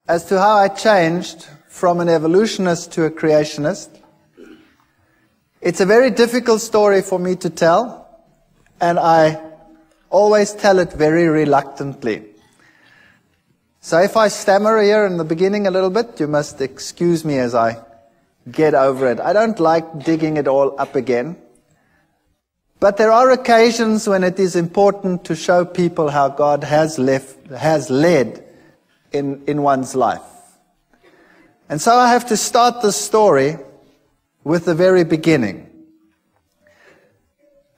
as to how I changed from an evolutionist to a creationist. It's a very difficult story for me to tell, and I always tell it very reluctantly. So if I stammer here in the beginning a little bit, you must excuse me as I get over it. I don't like digging it all up again. But there are occasions when it is important to show people how God has led in one's life. And so I have to start the story with the very beginning.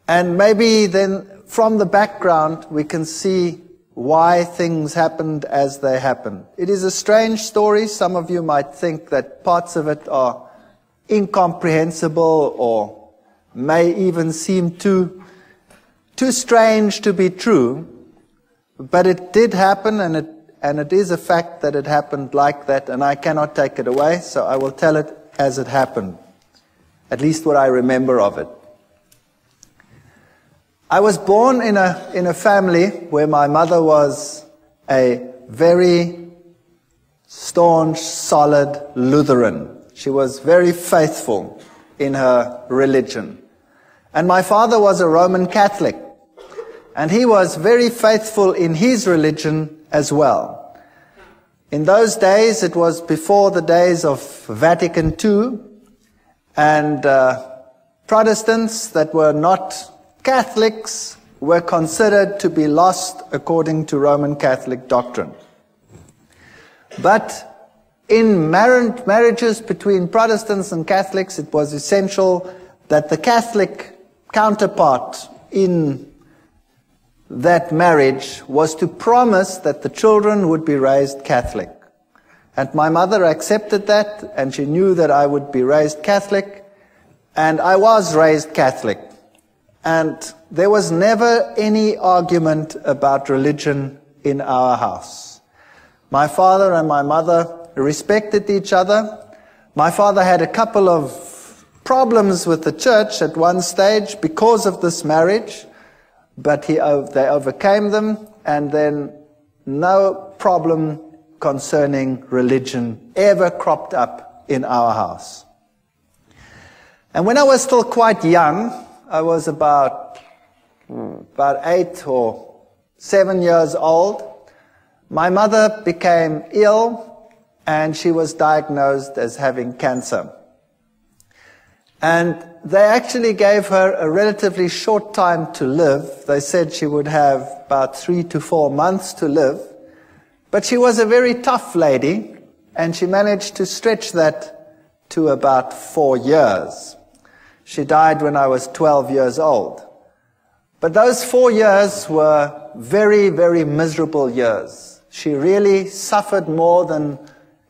And maybe then from the background we can see why things happened as they happened. It is a strange story. Some of you might think that parts of it are incomprehensible or may even seem too strange to be true. But it did happen, and it is a fact that it happened like that, and I cannot take it away, so I will tell it as it happened, at least what I remember of it. I was born in a family where my mother was a very staunch, solid Lutheran. She was very faithful in her religion. And my father was a Roman Catholic, and he was very faithful in his religion as well. In those days, it was before the days of Vatican II, and Protestants that were not Catholics were considered to be lost according to Roman Catholic doctrine. But in marriages between Protestants and Catholics, it was essential that the Catholic counterpart in that marriage was to promise that the children would be raised Catholic. And my mother accepted that, and she knew that I would be raised Catholic, and I was raised Catholic. And there was never any argument about religion in our house. My father and my mother respected each other. My father had a couple of problems with the church at one stage because of this marriage, but they overcame them, and then no problem concerning religion ever cropped up in our house. And when I was still quite young, I was about 8 or 7 years old, my mother became ill, and she was diagnosed as having cancer. And they actually gave her a relatively short time to live. They said she would have about 3 to 4 months to live. But she was a very tough lady, and she managed to stretch that to about 4 years. She died when I was 12 years old. But those 4 years were very, very miserable years. She really suffered more than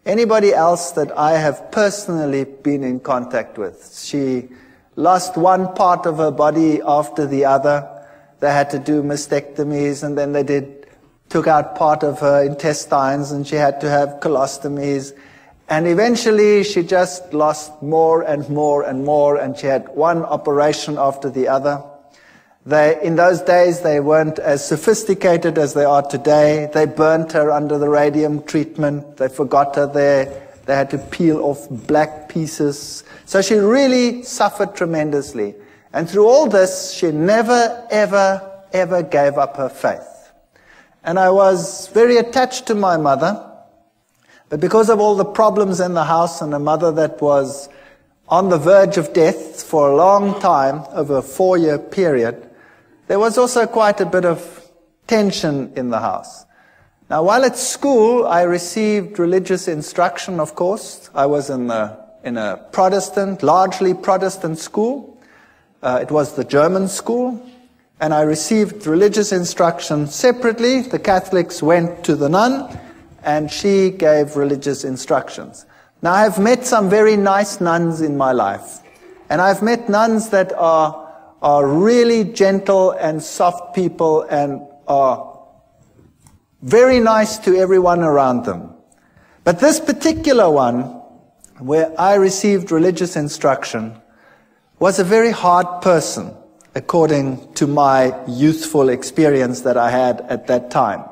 anybody else that I have personally been in contact with. She lost one part of her body after the other. They had to do mastectomies, and then they took out part of her intestines, and she had to have colostomies. And eventually she just lost more and more and more, and she had one operation after the other. In those days, they weren't as sophisticated as they are today. They burnt her under the radium treatment. They forgot her there. They had to peel off black pieces. So she really suffered tremendously. And through all this, she never, ever, ever gave up her faith. And I was very attached to my mother. But because of all the problems in the house, and a mother that was on the verge of death for a long time, over a 4-year period, there was also quite a bit of tension in the house. Now, while at school, I received religious instruction, of course. I was in a Protestant, largely Protestant school. It was the German school. And I received religious instruction separately. The Catholics went to the nun, and she gave religious instructions. Now, I've met some very nice nuns in my life. And I've met nuns that are really gentle and soft people and are very nice to everyone around them. But this particular one, where I received religious instruction, was a very hard person, according to my youthful experience that I had at that time.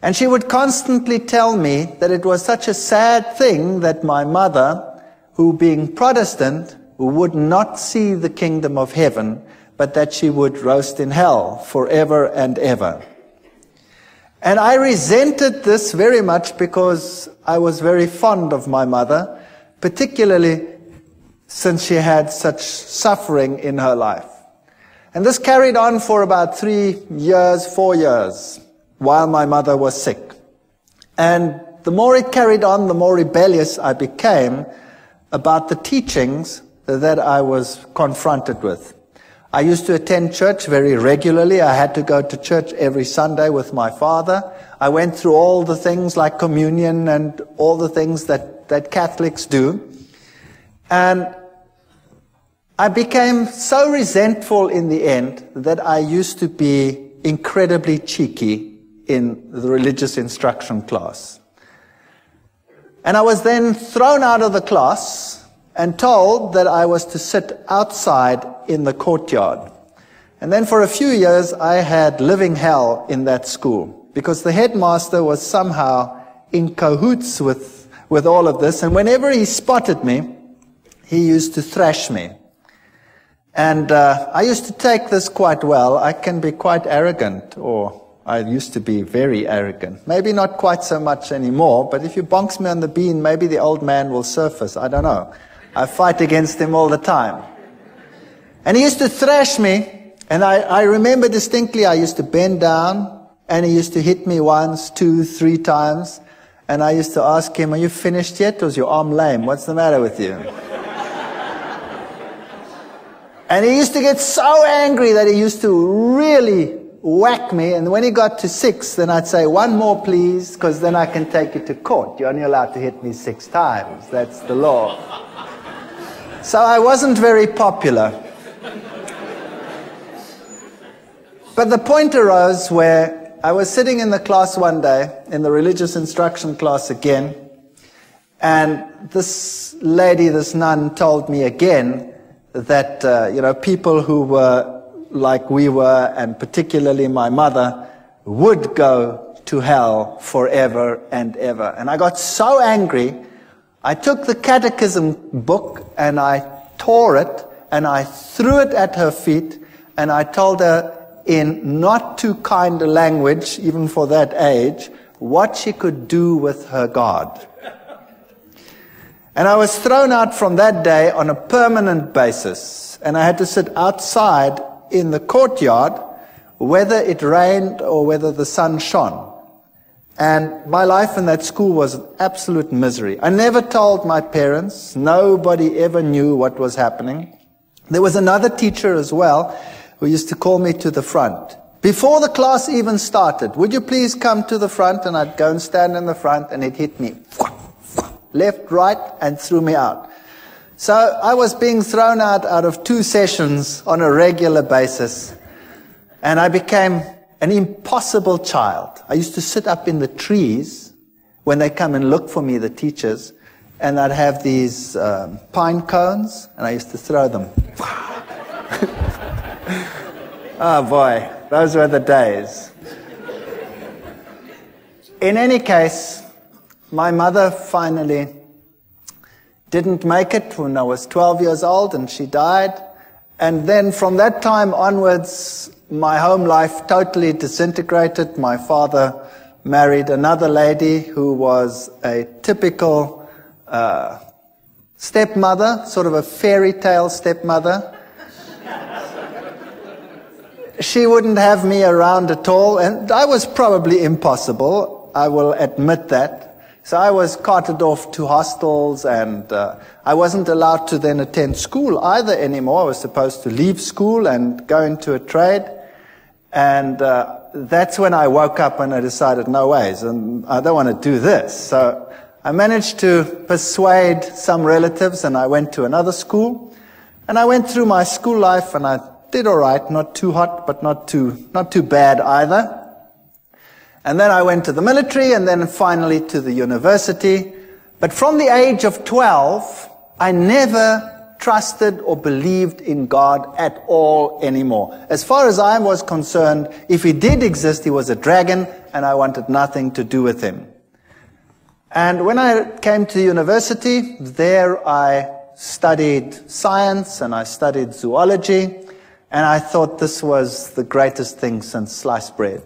And she would constantly tell me that it was such a sad thing that my mother, who being Protestant, would not see the kingdom of heaven, but that she would roast in hell forever and ever. And I resented this very much because I was very fond of my mother, particularly since she had such suffering in her life. And this carried on for about 4 years, while my mother was sick. And the more it carried on, the more rebellious I became about the teachings that I was confronted with. I used to attend church very regularly. I had to go to church every Sunday with my father. I went through all the things like communion and all the things that Catholics do. And I became so resentful in the end that I used to be incredibly cheeky in the religious instruction class. And I was then thrown out of the class and told that I was to sit outside in the courtyard. And then for a few years I had living hell in that school, because the headmaster was somehow in cahoots with all of this, and whenever he spotted me, he used to thrash me. And I used to take this quite well. I can be quite arrogant, or I used to be very arrogant. Maybe not quite so much anymore, but if you bonks me on the bean, maybe the old man will surface. I don't know. I fight against him all the time. And he used to thrash me, and I remember distinctly I used to bend down, and he used to hit me once, 2, 3 times, and I used to ask him, "Are you finished yet, or is your arm lame? What's the matter with you?" And he used to get so angry that he used to really whack me, and when he got to 6, then I'd say, "1 more please, because then I can take you to court. You're only allowed to hit me 6 times. That's the law." So I wasn't very popular. But the point arose where I was sitting in the class one day, in the religious instruction class again, and this lady, this nun, told me again that, people who were like we were, and particularly my mother, would go to hell forever and ever. And I got so angry, I took the catechism book and I tore it and I threw it at her feet, and I told her in not too kind a language, even for that age, what she could do with her God. And I was thrown out from that day on a permanent basis, and I had to sit outside in the courtyard, whether it rained or whether the sun shone. And my life in that school was an absolute misery. I never told my parents. Nobody ever knew what was happening. There was another teacher as well who used to call me to the front. Before the class even started, "Would you please come to the front?" And I'd go and stand in the front, and he'd hit me left, right, and threw me out. So I was being thrown out of 2 sessions on a regular basis, and I became an impossible child. I used to sit up in the trees when they come and look for me, the teachers, and I'd have these pine cones, and I used to throw them. Oh boy, those were the days. In any case, my mother finally didn't make it when I was 12 years old, and she died. And then from that time onwards, my home life totally disintegrated. My father married another lady who was a typical stepmother, sort of a fairy tale stepmother. She wouldn't have me around at all, and I was probably impossible, I will admit that. So I was carted off to hostels, and I wasn't allowed to then attend school either anymore. I was supposed to leave school and go into a trade. And that's when I woke up and I decided, no ways, and I don't want to do this. So I managed to persuade some relatives, and I went to another school. And I went through my school life, and I did all right, not too hot, but not too bad either. And then I went to the military, and then finally to the university. But from the age of 12, I never trusted or believed in God at all anymore. As far as I was concerned, if he did exist, he was a dragon, and I wanted nothing to do with him. And when I came to university, there I studied science and I studied zoology, and I thought this was the greatest thing since sliced bread.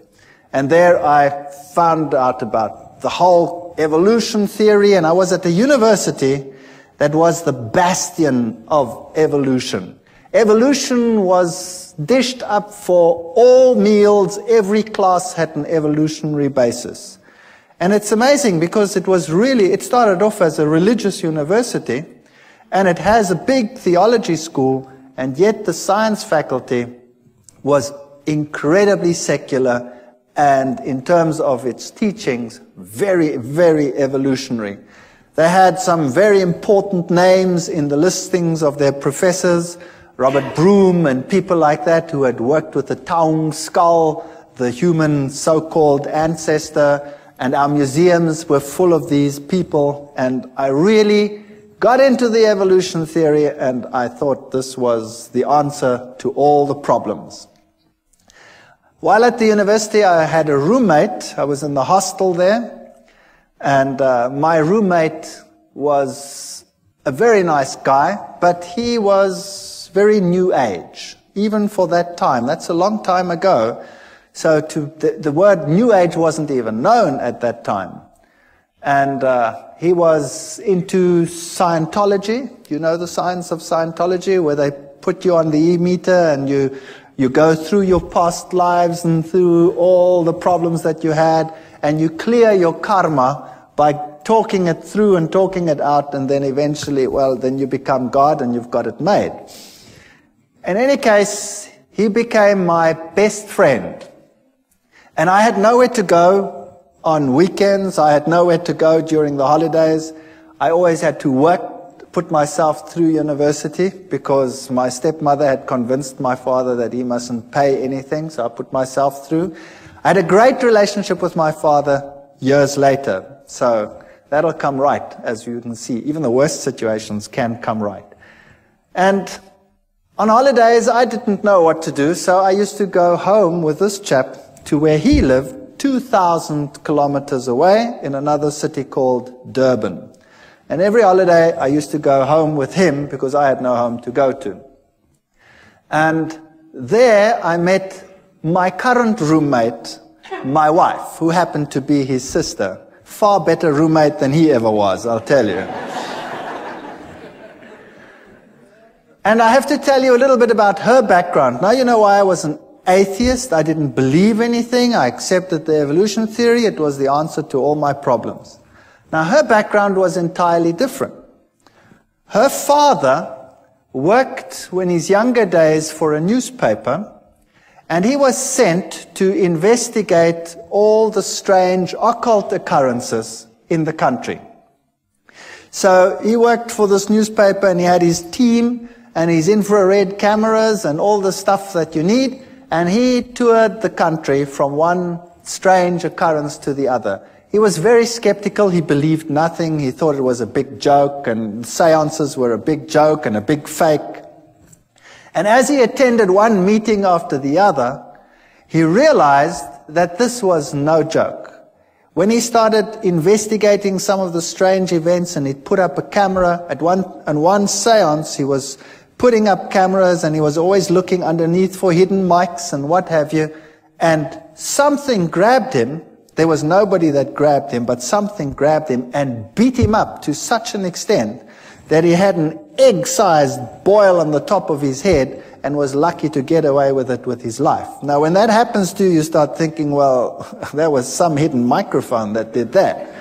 And there I found out about the whole evolution theory, and I was at a university that was the bastion of evolution. Evolution was dished up for all meals. Every class had an evolutionary basis. And it's amazing because it started off as a religious university, and it has a big theology school, and yet the science faculty was incredibly secular, and in terms of its teachings, very, very evolutionary. They had some very important names in the listings of their professors, Robert Broom and people like that who had worked with the Taung skull, the human so-called ancestor, and our museums were full of these people, and I really got into the evolution theory, and I thought this was the answer to all the problems. While at the university, I had a roommate. I was in the hostel there, and my roommate was a very nice guy, but he was very new age, even for that time. That's a long time ago. So the word New Age wasn't even known at that time. And he was into Scientology. You know the science of Scientology, where they put you on the e-meter and you go through your past lives and through all the problems that you had, and you clear your karma by talking it through and talking it out, and then eventually, well, then you become God and you've got it made. In any case, he became my best friend. And I had nowhere to go on weekends. I had nowhere to go during the holidays. I always had to work, put myself through university, because my stepmother had convinced my father that he mustn't pay anything, so I put myself through. I had a great relationship with my father years later, so that'll come right, as you can see. Even the worst situations can come right. And on holidays, I didn't know what to do, so I used to go home with this chap to where he lived, 2,000 kilometers away in another city called Durban. And every holiday I used to go home with him because I had no home to go to. And there I met my current roommate, my wife, who happened to be his sister. Far better roommate than he ever was, I'll tell you. And I have to tell you a little bit about her background. Now you know why I was an atheist. I didn't believe anything. I accepted the evolution theory. It was the answer to all my problems. Now, her background was entirely different. Her father worked in his younger days for a newspaper, and he was sent to investigate all the strange occult occurrences in the country. So he worked for this newspaper, and he had his team and his infrared cameras and all the stuff that you need. And he toured the country from one strange occurrence to the other. He was very skeptical. He believed nothing. He thought it was a big joke, and seances were a big joke and a big fake. And as he attended one meeting after the other, he realized that this was no joke. When he started investigating some of the strange events, and he'd put up a camera at one seance, he was putting up cameras, and he was always looking underneath for hidden mics and what have you, and something grabbed him. There was nobody that grabbed him, but something grabbed him and beat him up to such an extent that he had an egg-sized boil on the top of his head and was lucky to get away with it with his life. Now, when that happens to you, you start thinking, well, there was some hidden microphone that did that.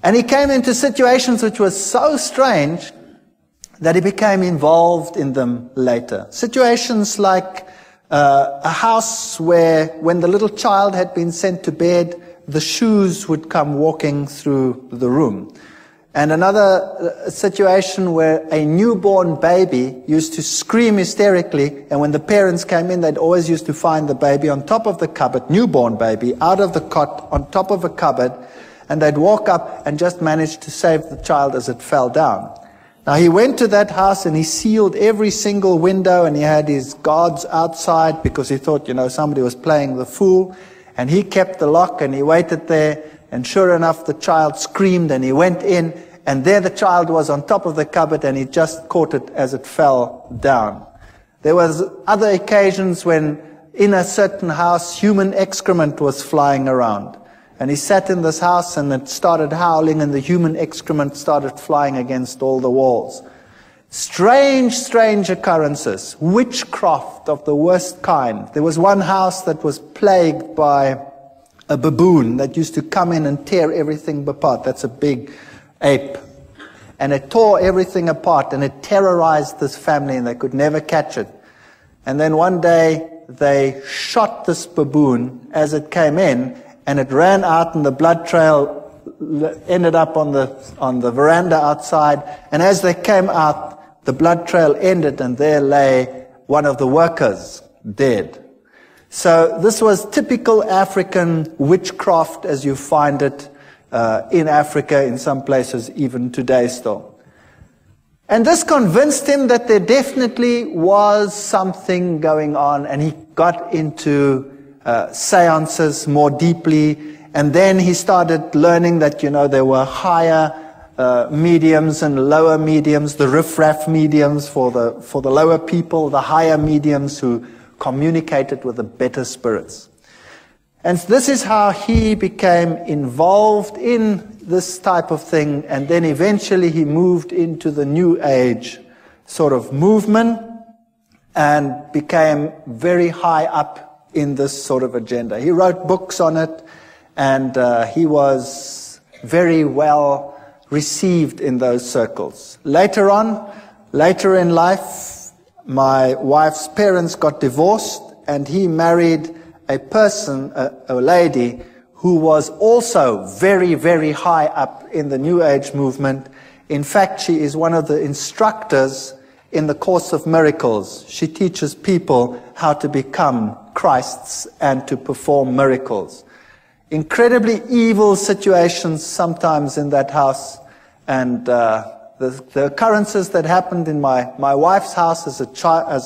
And he came into situations which were so strange that he became involved in them later. Situations like a house where, when the little child had been sent to bed, the shoes would come walking through the room. And another situation where a newborn baby used to scream hysterically, and when the parents came in, they'd always used to find the baby on top of the cupboard, newborn baby, out of the cot, on top of a cupboard, and they'd walk up and just manage to save the child as it fell down. Now he went to that house and he sealed every single window, and he had his guards outside because he thought, somebody was playing the fool. And he kept the lock and he waited there, and sure enough the child screamed and he went in, and there the child was on top of the cupboard, and he just caught it as it fell down. There was other occasions when in a certain house human excrement was flying around. And he sat in this house and it started howling, and the human excrement started flying against all the walls. Strange, strange occurrences. Witchcraft of the worst kind. There was one house that was plagued by a baboon that used to come in and tear everything apart. That's a big ape. And it tore everything apart, and it terrorized this family, and they could never catch it. And then one day they shot this baboon as it came in, and it ran out, and the blood trail ended up on the veranda outside. And as they came out, the blood trail ended, and there lay one of the workers dead. So this was typical African witchcraft as you find it in Africa, in some places even today still. And this convinced him that there definitely was something going on, and he got into seances more deeply, and then he started learning that, there were higher mediums and lower mediums, the riff-raff mediums for the lower people, the higher mediums who communicated with the better spirits. And this is how he became involved in this type of thing, and then eventually he moved into the New Age sort of movement and became very high up in this sort of agenda. He wrote books on it, and he was very well received in those circles. Later in life, my wife's parents got divorced, and he married a lady who was also very, very high up in the New Age movement. In fact, she is one of the instructors in the Course of Miracles. She teaches people how to become Christs and to perform miracles. Incredibly evil situations sometimes in that house, and the occurrences that happened in my wife's house as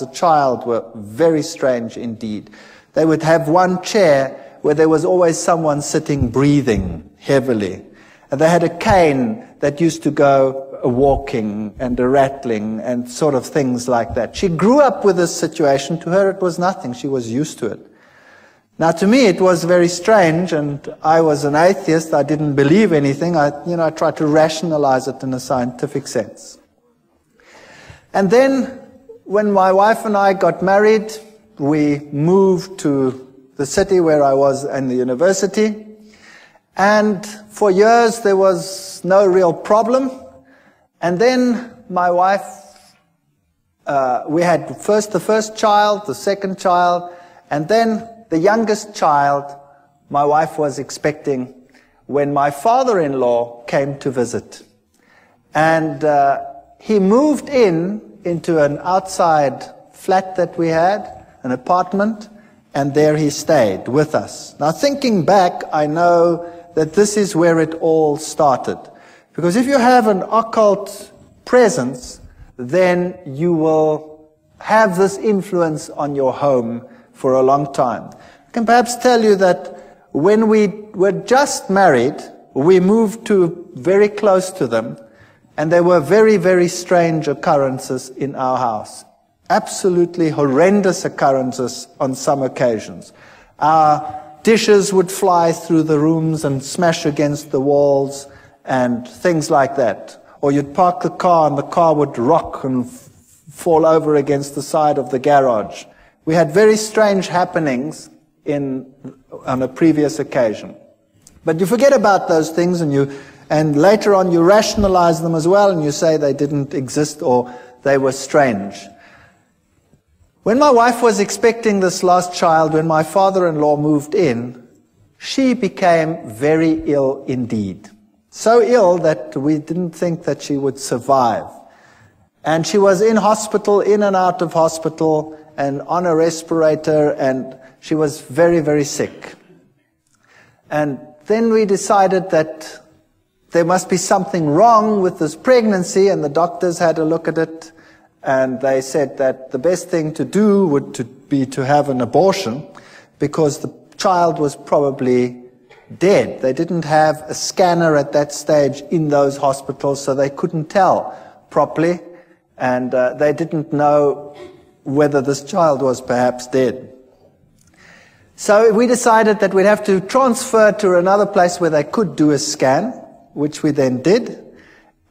a child were very strange indeed. They would have one chair where there was always someone sitting breathing heavily, and they had a cane that used to go walking and a rattling and sort of things like that. She grew up with this situation. To her it was nothing. She was used to it. Now to me it was very strange, and I was an atheist. I didn't believe anything. I tried to rationalize it in a scientific sense. And then when my wife and I got married, we moved to the city where I was in the university, and for years there was no real problem. And then my wife, we had the first child, the second child, and then the youngest child my wife was expecting when my father-in-law came to visit. And he moved into an outside flat that we had, an apartment, and there he stayed with us. Now thinking back, I know that this is where it all started. Because if you have an occult presence, then you will have this influence on your home for a long time. I can perhaps tell you that when we were just married, we moved very close to them, and there were very, very strange occurrences in our house. Absolutely horrendous occurrences on some occasions. Our dishes would fly through the rooms and smash against the walls, and things like that. Or you'd park the car and the car would rock and fall over against the side of the garage. We had very strange happenings on a previous occasion. But you forget about those things, and later on you rationalize them as well, and you say they didn't exist or they were strange. When my wife was expecting this last child, when my father-in-law moved in, she became very ill indeed. So ill that we didn't think that she would survive. And she was in hospital, in and out of hospital, and on a respirator, and she was very, very sick. And then we decided that there must be something wrong with this pregnancy, and the doctors had a look at it, and they said that the best thing to do would be to have an abortion, because the child was probably dead. They didn't have a scanner at that stage in those hospitals, so they couldn't tell properly, and they didn't know whether this child was perhaps dead. So we decided that we'd have to transfer to another place where they could do a scan, which we then did.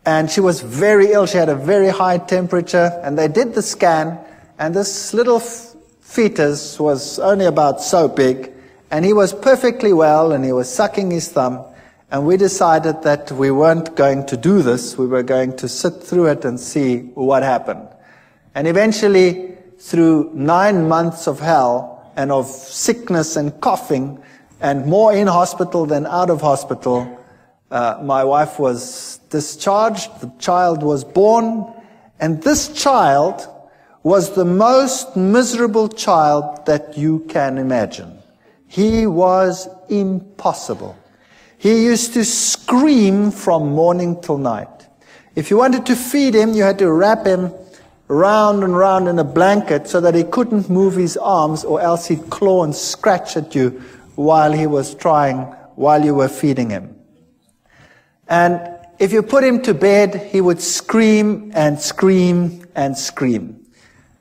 And she was very ill. She had a very high temperature. And they did the scan. And this little fetus was only about so big. And he was perfectly well. And he was sucking his thumb. And we decided that we weren't going to do this. We were going to sit through it and see what happened. And eventually, through 9 months of hell, and of sickness and coughing, and more in hospital than out of hospital, my wife was discharged, the child was born, and this child was the most miserable child that you can imagine. He was impossible. He used to scream from morning till night. If you wanted to feed him, you had to wrap him round and round in a blanket so that he couldn't move his arms, or else he'd claw and scratch at you while you were feeding him. And if you put him to bed, he would scream and scream and scream.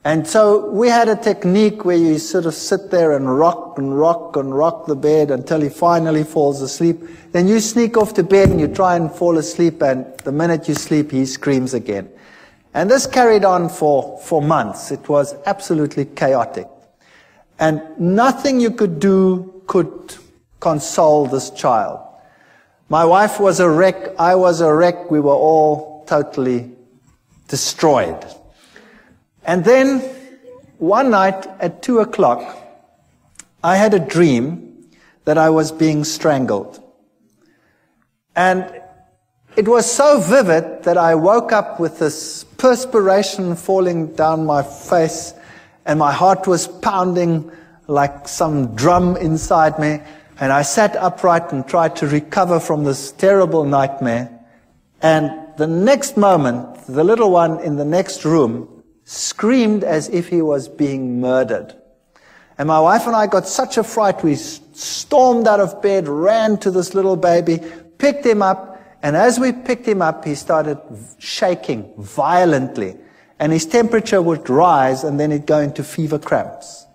And so we had a technique where you sort of sit there and rock and rock and rock the bed until he finally falls asleep. Then you sneak off to bed and you try and fall asleep, and the minute you sleep, he screams again. And this carried on for months. It was absolutely chaotic. And nothing you could do could console this child. My wife was a wreck. I was a wreck. We were all totally destroyed. And then one night at 2 o'clock, I had a dream that I was being strangled. And it was so vivid that I woke up with this perspiration falling down my face, and my heart was pounding like some drum inside me. And I sat upright and tried to recover from this terrible nightmare. And the next moment, the little one in the next room screamed as if he was being murdered. And my wife and I got such a fright, we stormed out of bed, ran to this little baby, picked him up, and as we picked him up, he started shaking violently. And his temperature would rise, and then he'd go into fever cramps.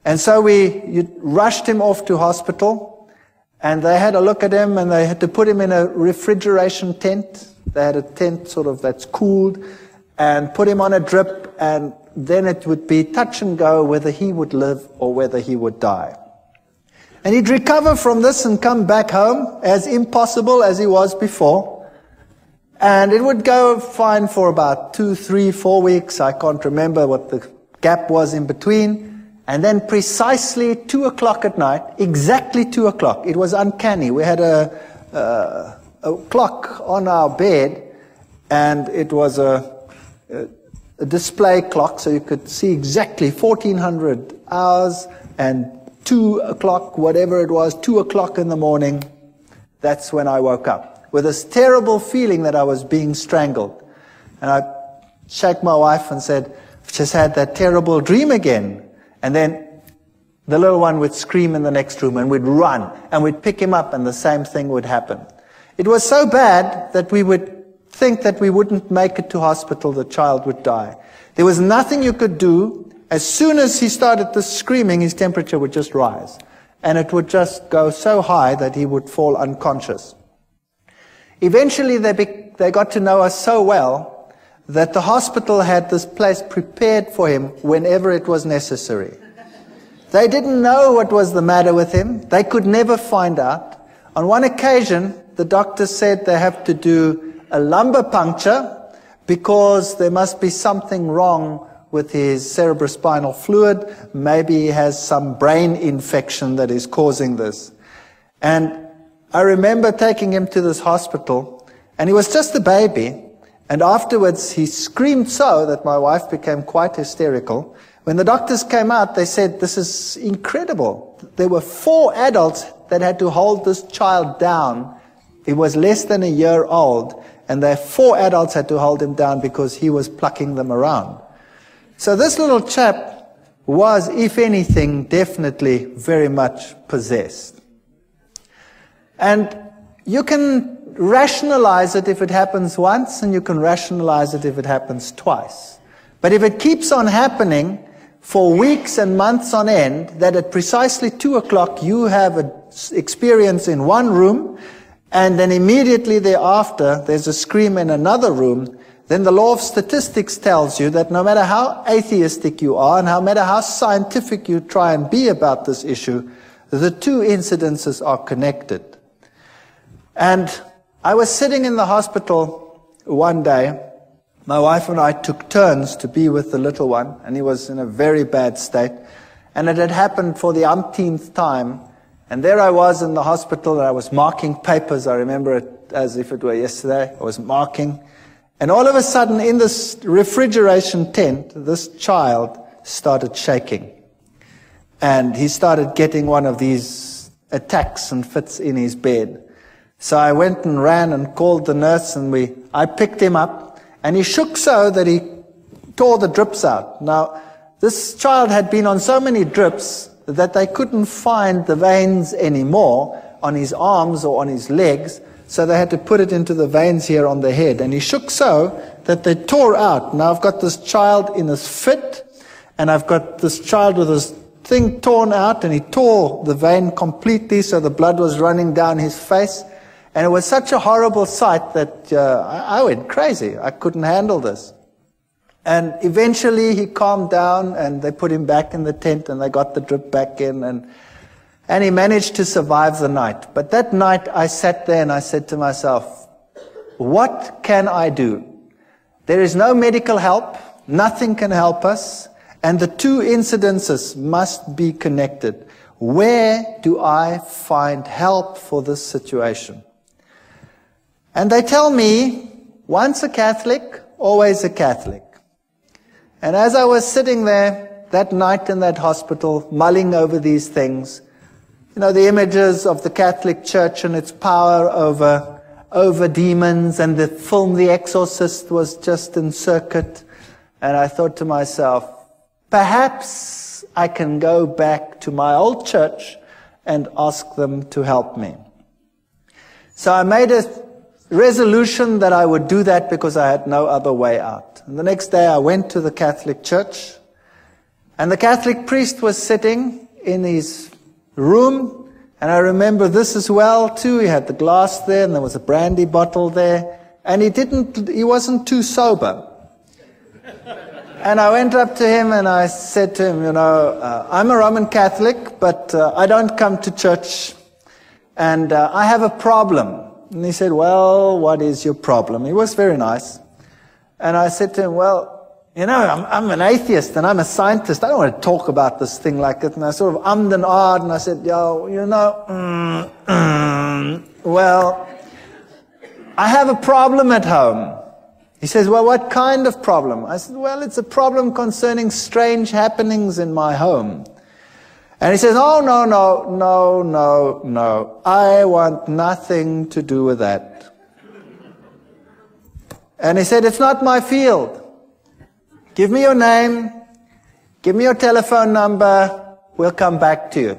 And so we rushed him off to hospital, and they had a look at him, and they had to put him in a refrigeration tent. They had a tent sort of that's cooled, and put him on a drip, and then it would be touch and go whether he would live or whether he would die. And he'd recover from this and come back home as impossible as he was before. And it would go fine for about 2, 3, 4 weeks. I can't remember what the gap was in between. And then precisely 2 o'clock at night, exactly 2 o'clock, it was uncanny. We had a clock on our bed, and it was a display clock, so you could see exactly 1400 hours and 2 o'clock, whatever it was, 2 o'clock in the morning. That's when I woke up with this terrible feeling that I was being strangled. And I shook my wife and said, I've just had that terrible dream again. And then the little one would scream in the next room, and we'd run and we'd pick him up, and the same thing would happen. It was so bad that we would think that we wouldn't make it to hospital, the child would die. There was nothing you could do. As soon as he started this screaming, his temperature would just rise. And it would just go so high that he would fall unconscious. Eventually, they got to know us so well that the hospital had this place prepared for him whenever it was necessary. They didn't know what was the matter with him. They could never find out. On one occasion, the doctor said they have to do a lumbar puncture because there must be something wrong with his cerebrospinal fluid. Maybe he has some brain infection that is causing this. And I remember taking him to this hospital, and he was just a baby. And afterwards, he screamed so that my wife became quite hysterical. When the doctors came out, they said, this is incredible. There were 4 adults that had to hold this child down He was less than a year old, and 4 adults had to hold him down because he was plucking them around. So this little chap was, if anything, definitely very much possessed. And you can rationalize it if it happens once, and you can rationalize it if it happens twice. But if it keeps on happening for weeks and months on end, that at precisely 2 o'clock you have an experience in one room, and then immediately thereafter there's a scream in another room, then the law of statistics tells you that no matter how atheistic you are and no matter how scientific you try and be about this issue, the two incidences are connected. And I was sitting in the hospital one day. My wife and I took turns to be with the little one, and he was in a very bad state. And it had happened for the umpteenth time. And there I was in the hospital, and I was marking papers. I remember it as if it were yesterday. I was marking. And all of a sudden, in this refrigeration tent, this child started shaking. And he started getting one of these attacks and fits in his bed. So I went and ran and called the nurse, and I picked him up. And he shook so that he tore the drips out. Now, this child had been on so many drips that they couldn't find the veins anymore on his arms or on his legs, so they had to put it into the veins here on the head. And he shook so that they tore out. Now I've got this child in his fit, and I've got this child with his thing torn out, and he tore the vein completely, so the blood was running down his face. And it was such a horrible sight that I went crazy. I couldn't handle this. And eventually he calmed down, and they put him back in the tent, and they got the drip back in, and he managed to survive the night. But that night I sat there and I said to myself, what can I do? There is no medical help. Nothing can help us. And the two incidences must be connected. Where do I find help for this situation? And they tell me, once a Catholic, always a Catholic. And as I was sitting there that night in that hospital, mulling over these things, you know, the images of the Catholic Church and its power over demons, and the film The Exorcist was just in circuit. And I thought to myself, perhaps I can go back to my old church and ask them to help me. So I made a resolution that I would do that because I had no other way out. And the next day I went to the Catholic Church, and the Catholic priest was sitting in his room, and I remember this as well too. He had the glass there, and there was a brandy bottle there, and he wasn't too sober. And I went up to him and I said to him, I'm a Roman Catholic, but I don't come to church, and I have a problem. And he said, well, what is your problem? He was very nice. And I said to him, well, I'm an atheist and I'm a scientist. I don't want to talk about this thing like that. And I sort of ummed and ahed, and I said, well, I have a problem at home. He says, well, what kind of problem? I said, well, it's a problem concerning strange happenings in my home. And he says, oh, no, I want nothing to do with that. And he said, it's not my field. Give me your name, give me your telephone number, we'll come back to you.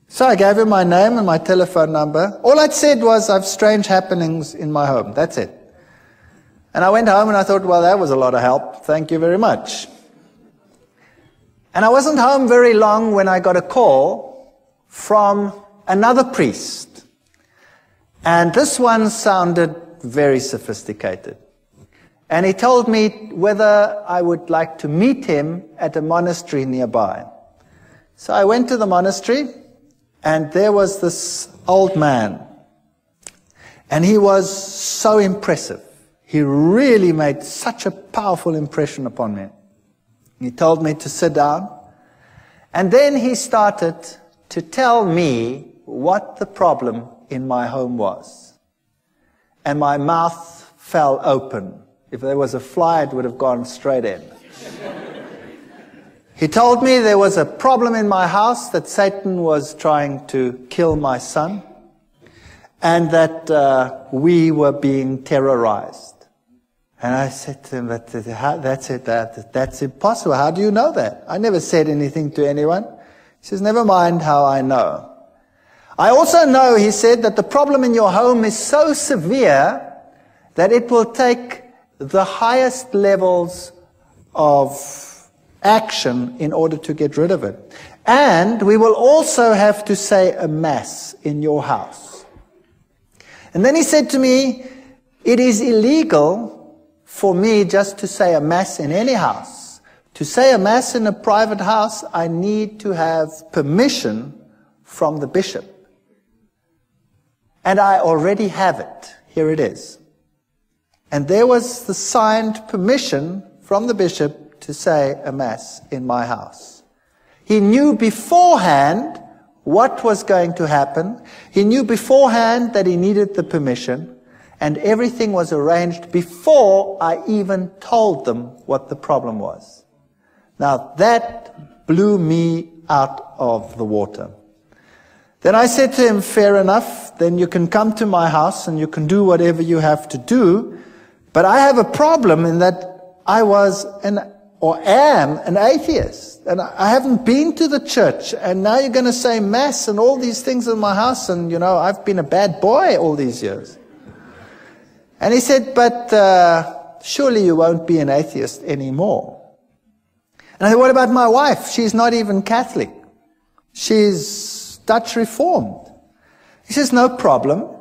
So I gave him my name and my telephone number. All I'd said was, I have strange happenings in my home. That's it. And I went home and I thought, well, that was a lot of help. Thank you very much. And I wasn't home very long when I got a call from another priest. And this one sounded very sophisticated. And he told me whether I would like to meet him at a monastery nearby. So I went to the monastery, and there was this old man. And he was so impressive. He really made such a powerful impression upon me. He told me to sit down, and then he started to tell me what the problem in my home was. And my mouth fell open. If there was a fly, it would have gone straight in. He told me there was a problem in my house, that Satan was trying to kill my son. and that we were being terrorized. And I said to him, that's impossible. How do you know that? I never said anything to anyone. He says, never mind how I know. I also know, he said, that the problem in your home is so severe that it will take the highest levels of action in order to get rid of it. And we will also have to say a mass in your house. And then he said to me, it is illegal for me just to say a mass in any house. To say a mass in a private house, I need to have permission from the bishop. And I already have it. Here it is. And there was the signed permission from the bishop to say a mass in my house. He knew beforehand what was going to happen. He knew beforehand that he needed the permission. And everything was arranged before I even told them what the problem was. Now that blew me out of the water. Then I said to him, fair enough, then you can come to my house and you can do whatever you have to do. But I have a problem in that I was am an atheist. And I haven't been to the church. And now you're going to say mass and all these things in my house. And, you know, I've been a bad boy all these years. And he said, but surely you won't be an atheist anymore. And I said, what about my wife? She's not even Catholic. She's Dutch Reformed. He says, no problem.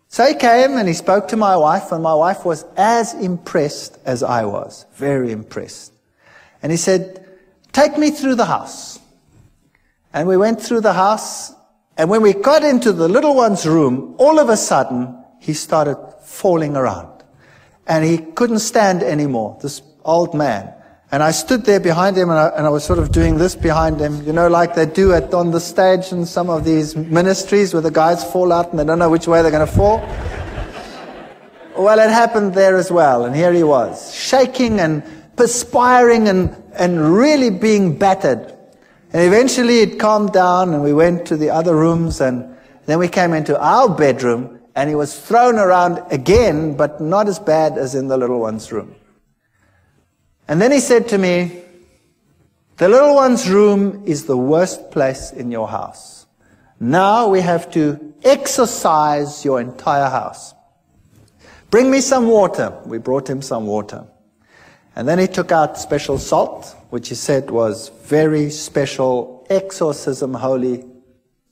So he came and he spoke to my wife, and my wife was as impressed as I was. Very impressed. And he said, take me through the house. And we went through the house, and when we got into the little one's room, all of a sudden, he started falling around. And he couldn't stand anymore, this old man. And I stood there behind him, and I was sort of doing this behind him, you know, like they do on the stage in some of these ministries where the guys fall out and they don't know which way they're going to fall. Well, it happened there as well. And here he was, shaking and perspiring and really being battered. And eventually it calmed down, and we went to the other rooms, and then we came into our bedroom. And he was thrown around again, but not as bad as in the little one's room. And then he said to me, the little one's room is the worst place in your house. Now we have to exorcise your entire house. Bring me some water. We brought him some water. And then he took out special salt, which he said was very special exorcism holy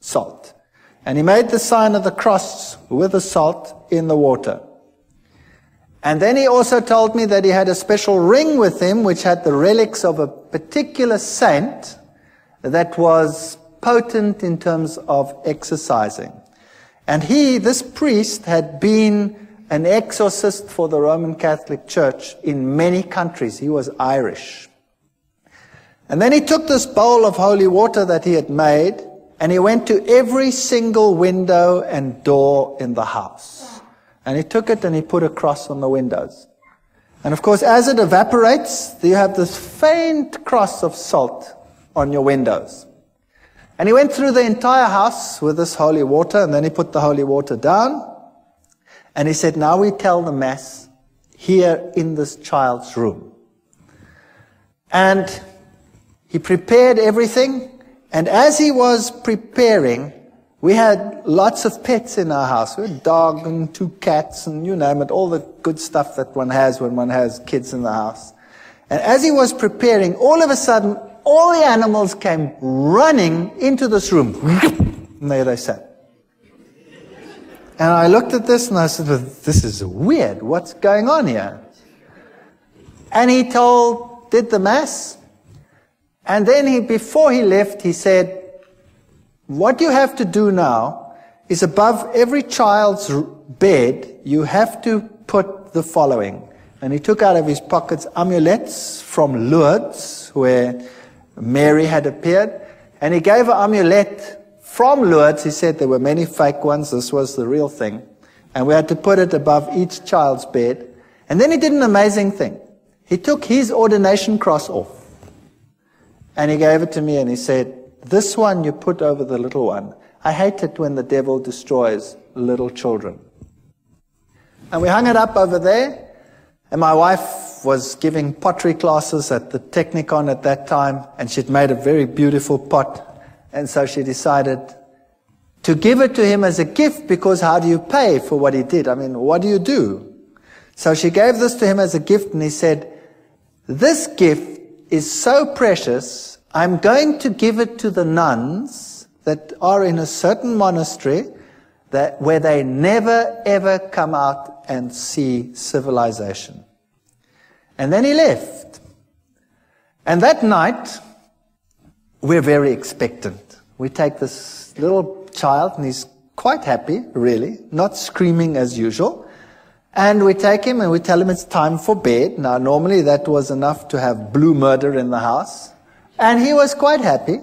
salt. And he made the sign of the cross with the salt in the water. And then he also told me that he had a special ring with him which had the relics of a particular saint that was potent in terms of exorcising. And this priest, had been an exorcist for the Roman Catholic Church in many countries. He was Irish. And then he took this bowl of holy water that he had made, and he went to every single window and door in the house. And he took it and he put a cross on the windows. And of course, as it evaporates, you have this faint cross of salt on your windows. And he went through the entire house with this holy water, and then he put the holy water down. And he said, now we tell the Mass here in this child's room. And he prepared everything. And as he was preparing, we had lots of pets in our house. We had a dog and 2 cats and you name it, all the good stuff that one has when one has kids in the house. And as he was preparing, all of a sudden, all the animals came running into this room. And there they sat. And I looked at this and I said, well, this is weird. What's going on here? And he did the Mass. And then before he left, he said, what you have to do now is above every child's bed, you have to put the following. And he took out of his pockets amulets from Lourdes, where Mary had appeared. And he gave an amulet from Lourdes. He said there were many fake ones. This was the real thing. And we had to put it above each child's bed. And then he did an amazing thing. He took his ordination cross off. And he gave it to me and he said, this one you put over the little one. I hate it when the devil destroys little children. And we hung it up over there, and my wife was giving pottery classes at the Technicon at that time, and she'd made a very beautiful pot, and so she decided to give it to him as a gift, because how do you pay for what he did? I mean, what do you do? So she gave this to him as a gift, and he said, this gift is so precious, I'm going to give it to the nuns that are in a certain monastery where they never ever come out and see civilization. And then he left. And that night, we're very expectant. We take this little child, and he's quite happy, really, not screaming as usual. And we take him and we tell him it's time for bed. Now, normally that was enough to have blue murder in the house. And he was quite happy.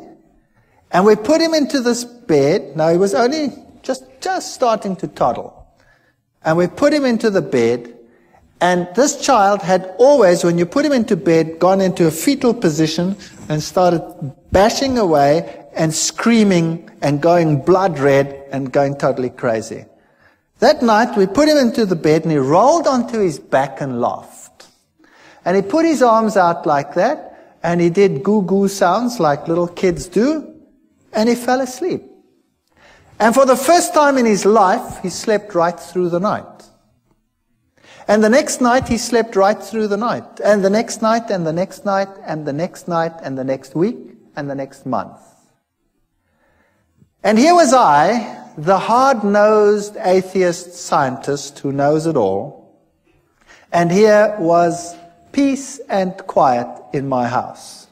And we put him into this bed. Now, he was only just starting to toddle. And we put him into the bed. And this child had always, when you put him into bed, gone into a fetal position and started bashing away and screaming and going blood red and going totally crazy. That night, we put him into the bed, and he rolled onto his back and laughed. And he put his arms out like that, and he did goo-goo sounds like little kids do, and he fell asleep. And for the first time in his life, he slept right through the night. And the next night, he slept right through the night. And the next night, and the next night, and the next night, and the next week, and the next month. And here was I, the hard-nosed atheist scientist who knows it all. And here was peace and quiet in my house.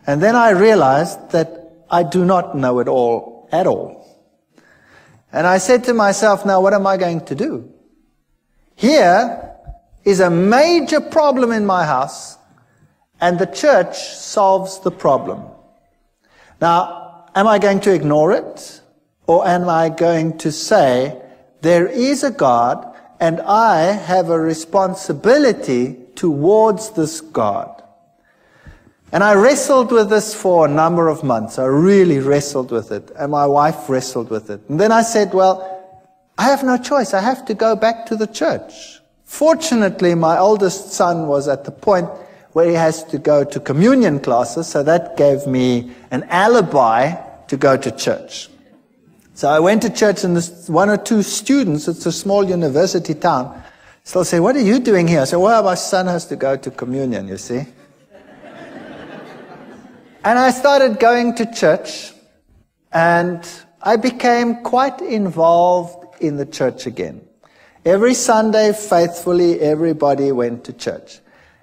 And then I realized that I do not know it all at all. And I said to myself, now what am I going to do? Here is a major problem in my house, and the church solves the problem. Now, am I going to ignore it? Or am I going to say, there is a God, and I have a responsibility towards this God? And I wrestled with this for a number of months. I really wrestled with it. And my wife wrestled with it. And then I said, well, I have no choice. I have to go back to the church. Fortunately, my oldest son was at the point where he has to go to communion classes, so that gave me an alibi to go to church. So I went to church, and this one or two students, it's a small university town, still say, what are you doing here? I said, well, my son has to go to communion, you see. And I started going to church, and I became quite involved in the church again. Every Sunday, faithfully, everybody went to church.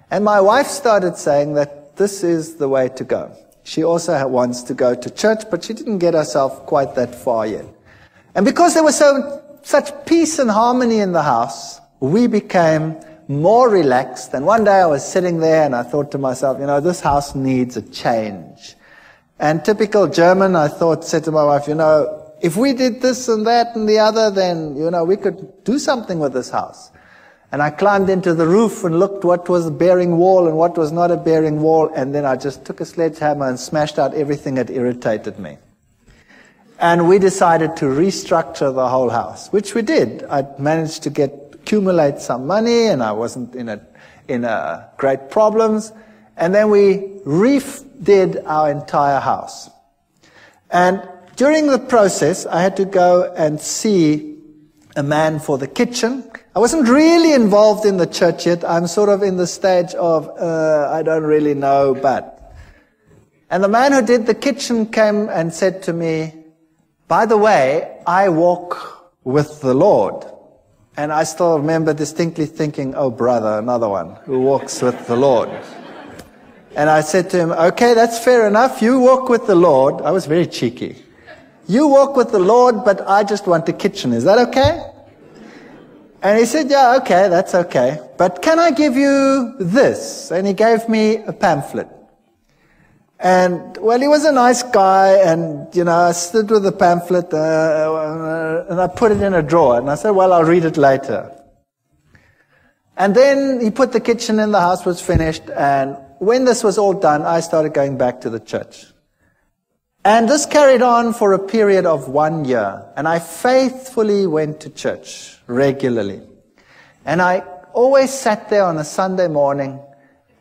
And my wife started saying that this is the way to go. She also wants to go to church, but she didn't get herself quite that far yet. And because there was such peace and harmony in the house, we became more relaxed. And one day I was sitting there, and I thought to myself, you know, this house needs a change. And typical German, I said to my wife, you know, if we did this and that and the other, then, you know, we could do something with this house. And I climbed into the roof and looked what was a bearing wall and what was not a bearing wall, and then I just took a sledgehammer and smashed out everything that irritated me. And we decided to restructure the whole house, which we did. I managed to accumulate some money, and I wasn't in great problems. And then we redid our entire house. And during the process, I had to go and see a man for the kitchen. I wasn't really involved in the church yet. I'm sort of in the stage of, I don't really know, but. And the man who did the kitchen came and said to me, by the way, I walk with the Lord. And I still remember distinctly thinking, oh brother, another one who walks with the Lord. And I said to him, okay, that's fair enough. You walk with the Lord. I was very cheeky. You walk with the Lord, but I just want a kitchen. Is that okay? And he said, yeah, okay, that's okay. But can I give you this? And he gave me a pamphlet. And, well, he was a nice guy, and, you know, I stood with the pamphlet, and I put it in a drawer. And I said, well, I'll read it later. And then he put the kitchen in, the house was finished, and when this was all done, I started going back to the church. And this carried on for a period of 1 year. And I faithfully went to church regularly. And I always sat there on a Sunday morning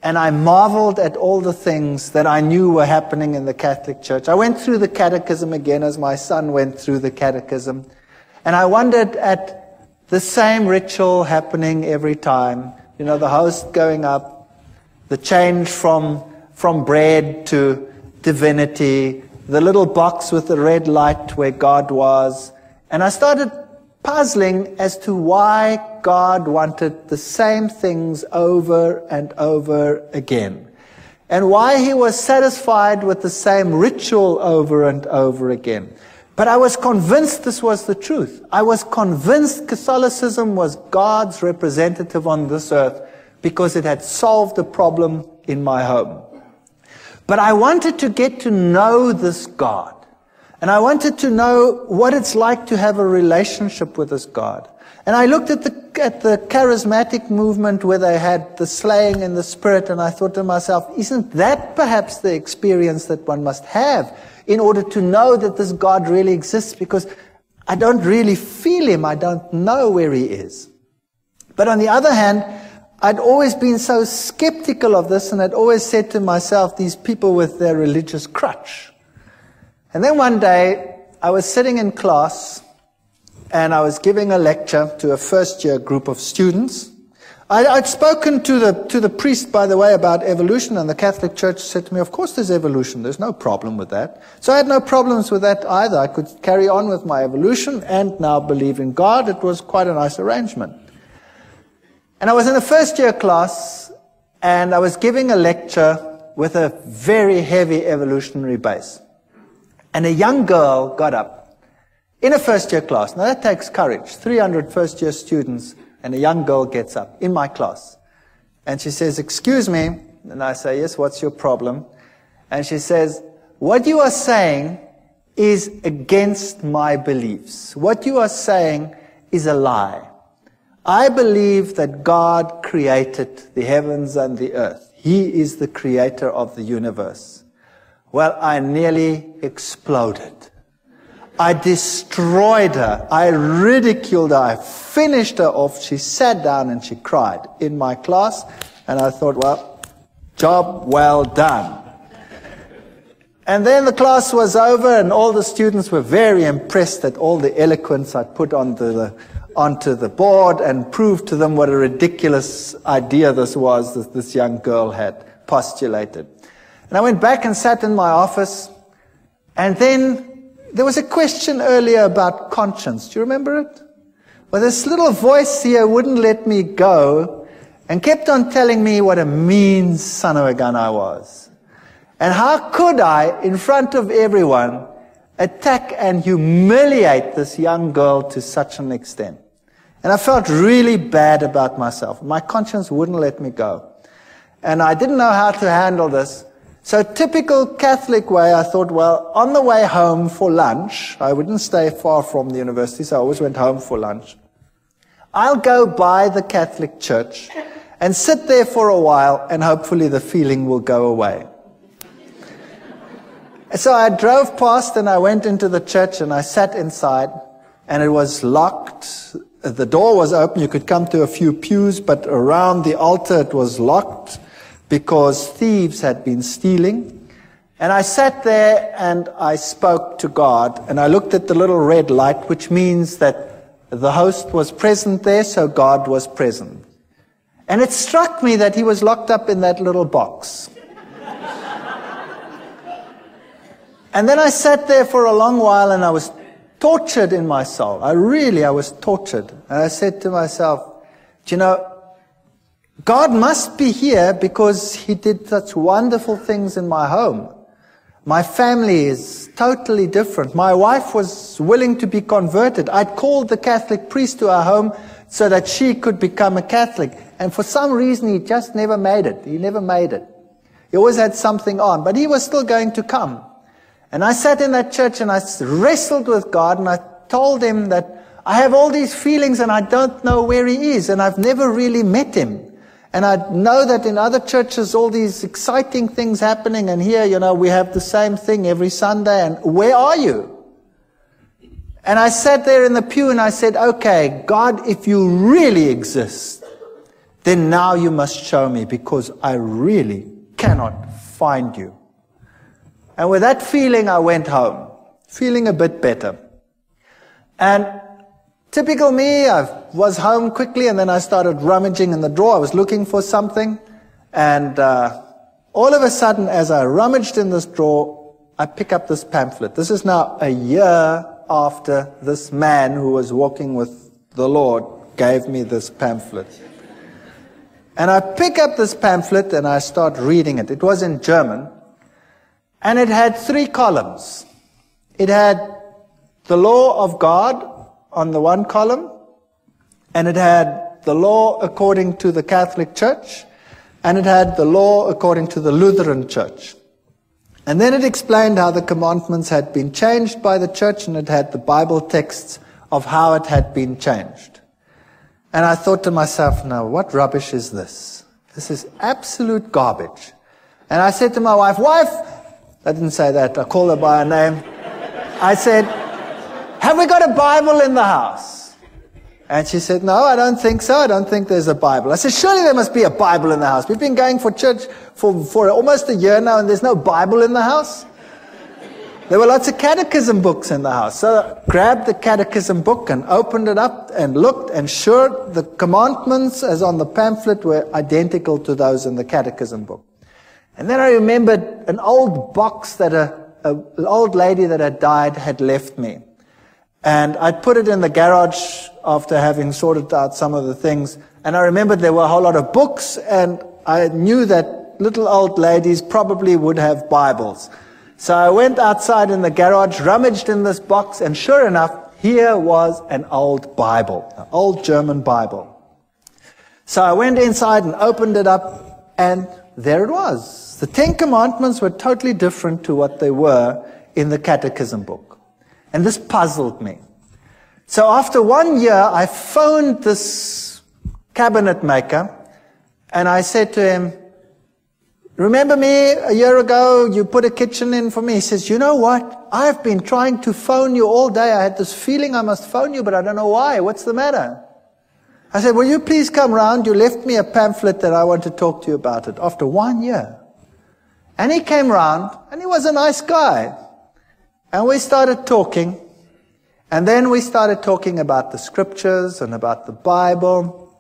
and I marveled at all the things that I knew were happening in the Catholic Church. I went through the catechism again as my son went through the catechism. And I wondered at the same ritual happening every time. You know, the host going up, the change from bread to divinity, the little box with the red light where God was. And I started puzzling as to why God wanted the same things over and over again. And why he was satisfied with the same ritual over and over again. But I was convinced this was the truth. I was convinced Catholicism was God's representative on this earth because it had solved a problem in my home. But I wanted to get to know this God. And I wanted to know what it's like to have a relationship with this God. And I looked at the charismatic movement where they had the slaying in the spirit, and I thought to myself, isn't that perhaps the experience that one must have in order to know that this God really exists? Because I don't really feel him. I don't know where he is. But on the other hand, I'd always been so skeptical of this, and I'd always said to myself, these people with their religious crutch. And then one day, I was sitting in class, and I was giving a lecture to a first-year group of students. I'd spoken to the priest, by the way, about evolution, and the Catholic Church said to me, of course there's evolution, there's no problem with that. So I had no problems with that either. I could carry on with my evolution and now believe in God. It was quite a nice arrangement. And I was in a first-year class, and I was giving a lecture with a very heavy evolutionary base. And a young girl got up in a first-year class. Now that takes courage. 300 first-year students, and a young girl gets up in my class. And she says, excuse me. And I say, yes, what's your problem? And she says, what you are saying is against my beliefs. What you are saying is a lie. I believe that God created the heavens and the earth. He is the creator of the universe. Well, I nearly exploded. I destroyed her. I ridiculed her. I finished her off. She sat down and she cried in my class. And I thought, well, job well done. And then the class was over, and all the students were very impressed at all the eloquence I put onto the board and proved to them what a ridiculous idea this was that this young girl had postulated. And I went back and sat in my office, and then there was a question earlier about conscience. Do you remember it? Well, this little voice here wouldn't let me go and kept on telling me what a mean son of a gun I was. And how could I, in front of everyone, attack and humiliate this young girl to such an extent? And I felt really bad about myself. My conscience wouldn't let me go. And I didn't know how to handle this. So typical Catholic way, I thought, well, on the way home for lunch, I wouldn't stay far from the university, so I always went home for lunch. I'll go by the Catholic Church and sit there for a while, and hopefully the feeling will go away. So I drove past and I went into the church and I sat inside, and it was locked. The door was open. You could come to a few pews, but around the altar it was locked because thieves had been stealing. And I sat there and I spoke to God, and I looked at the little red light, which means that the host was present there, so God was present. And it struck me that he was locked up in that little box. And then I sat there for a long while, and I was tortured in my soul. I was tortured. And I said to myself, do you know, God must be here because he did such wonderful things in my home. My family is totally different. My wife was willing to be converted. I'd called the Catholic priest to our home so that she could become a Catholic. And for some reason, he just never made it. He never made it. He always had something on, but he was still going to come. And I sat in that church and I wrestled with God, and I told him that I have all these feelings and I don't know where he is, and I've never really met him. And I know that in other churches, all these exciting things happening, and here, we have the same thing every Sunday, and where are you? And I sat there in the pew and I said, okay, God, if you really exist, then now you must show me, because I really cannot find you. And with that feeling, I went home, feeling a bit better. And typical me, I was home quickly, and then I started rummaging in the drawer. I was looking for something, and all of a sudden, as I rummaged in this drawer, I pick up this pamphlet. This is now a year after this man who was walking with the Lord gave me this pamphlet. And I pick up this pamphlet and I start reading it. It was in German, and it had 3 columns. It had the law of God on the one column, and it had the law according to the Catholic Church, and it had the law according to the Lutheran Church. And then it explained how the commandments had been changed by the church, and it had the Bible texts of how it had been changed. And I thought to myself, now, what rubbish is this? This is absolute garbage. And I said to my wife, I didn't say that, I called her by her name. I said, have we got a Bible in the house? And she said, no, I don't think so. I don't think there's a Bible. I said, surely there must be a Bible in the house. We've been going for church for almost a year now, and there's no Bible in the house. There were lots of catechism books in the house. So I grabbed the catechism book and opened it up and looked, and sure, the commandments as on the pamphlet were identical to those in the catechism book. And then I remembered an old box that an old lady that had died had left me. And I'd put it in the garage after having sorted out some of the things. And I remembered there were a whole lot of books, and I knew that little old ladies probably would have Bibles. So I went outside in the garage, rummaged in this box, and sure enough, here was an old Bible, an old German Bible. So I went inside and opened it up, and there it was. The 10 Commandments were totally different to what they were in the catechism book. And this puzzled me. So after 1 year, I phoned this cabinet maker, and I said to him, remember me a year ago, you put a kitchen in for me? He says, you know what? I've been trying to phone you all day. I had this feeling I must phone you, but I don't know why. What's the matter? I said, will you please come round? You left me a pamphlet that I want to talk to you about it after 1 year. And he came round, and he was a nice guy. And we started talking, and then we started talking about the scriptures and about the Bible,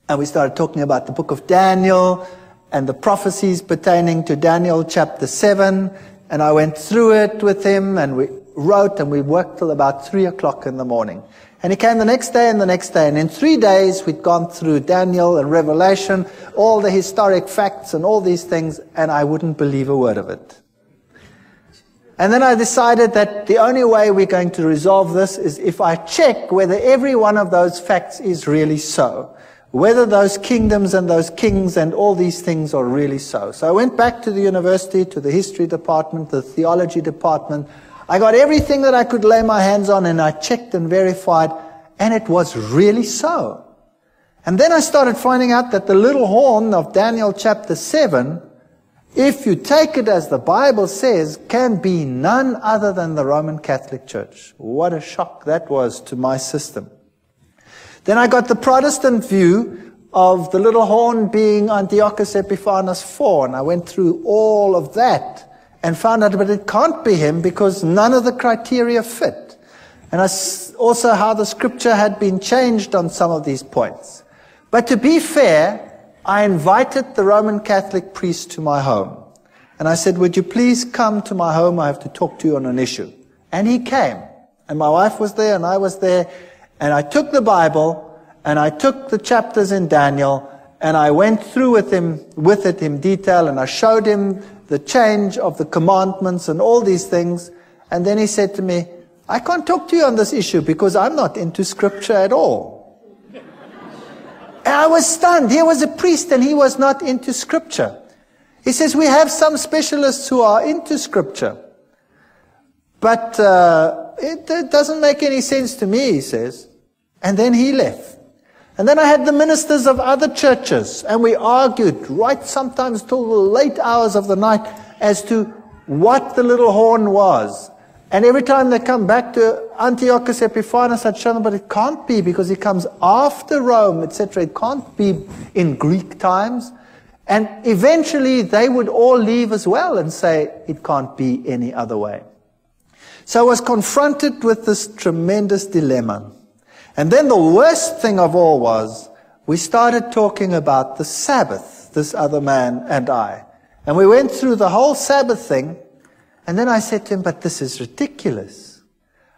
and we started talking about the book of Daniel and the prophecies pertaining to Daniel chapter 7, and I went through it with him, and we wrote, and we worked till about 3 o'clock in the morning. And he came the next day and the next day, and in 3 days we'd gone through Daniel and Revelation, all the historic facts and all these things, and I wouldn't believe a word of it. And then I decided that the only way we're going to resolve this is if I check whether every one of those facts is really so. Whether those kingdoms and those kings and all these things are really so. So I went back to the university, to the history department, the theology department. I got everything that I could lay my hands on, and I checked and verified, and it was really so. And then I started finding out that the little horn of Daniel chapter 7, if you take it as the Bible says, can be none other than the Roman Catholic Church. What a shock that was to my system. Then I got the Protestant view of the little horn being Antiochus Epiphanes IV, and I went through all of that and found out that it can't be him because none of the criteria fit. And also how the scripture had been changed on some of these points. But to be fair, I invited the Roman Catholic priest to my home. And I said, would you please come to my home? I have to talk to you on an issue. And he came. And my wife was there and I was there. And I took the Bible and I took the chapters in Daniel and I went through with it in detail, and I showed him the change of the commandments and all these things. And then he said to me, I can't talk to you on this issue because I'm not into scripture at all. And I was stunned. Here was a priest and he was not into scripture. He says, we have some specialists who are into scripture. But it doesn't make any sense to me, he says. And then he left. And then I had the ministers of other churches, and we argued right sometimes till the late hours of the night as to what the little horn was. And every time they come back to Antiochus Epiphanes, I'd show them, but it can't be because he comes after Rome, etc. It can't be in Greek times. And eventually they would all leave as well and say it can't be any other way. So I was confronted with this tremendous dilemma. And then the worst thing of all was we started talking about the Sabbath, this other man and I. And we went through the whole Sabbath thing. And then I said to him, but this is ridiculous.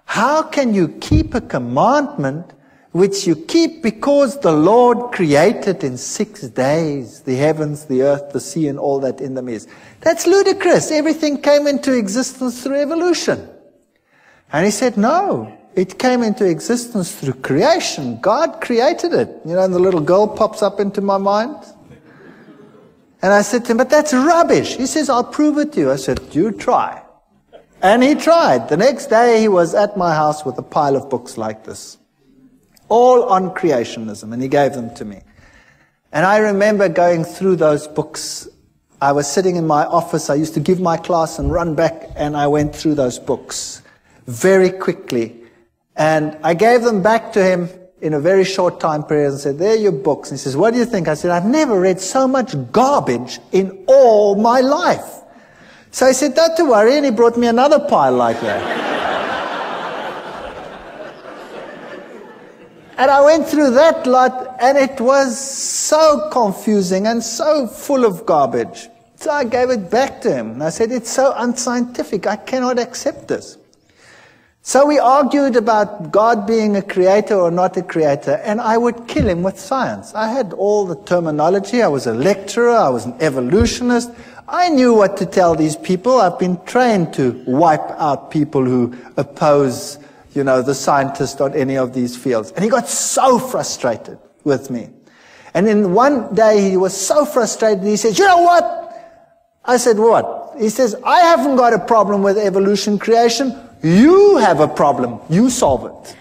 How can you keep a commandment which you keep because the Lord created in 6 days, the heavens, the earth, the sea, and all that in them is? That's ludicrous. Everything came into existence through evolution. And he said, no, it came into existence through creation. God created it. You know, and the little girl pops up into my mind. And I said to him, but that's rubbish. He says, I'll prove it to you. I said, you try. And he tried. The next day he was at my house with a pile of books like this, all on creationism, and he gave them to me. And I remember going through those books. I was sitting in my office. I used to give my class and run back, and I went through those books very quickly. And I gave them back to him in a very short time period and said, there are your books. And he says, what do you think? I said, I've never read so much garbage in all my life. So he said, don't worry, and he brought me another pile like that. And I went through that lot, and it was so confusing and so full of garbage. So I gave it back to him. And I said, it's so unscientific, I cannot accept this. So we argued about God being a creator or not a creator, and I would kill him with science. I had all the terminology. I was a lecturer. I was an evolutionist. I knew what to tell these people. I've been trained to wipe out people who oppose, you know, the scientist on any of these fields. And he got so frustrated with me. And then one day he was so frustrated, he says, you know what? I said, what? He says, I haven't got a problem with evolution creation. You have a problem. You solve it.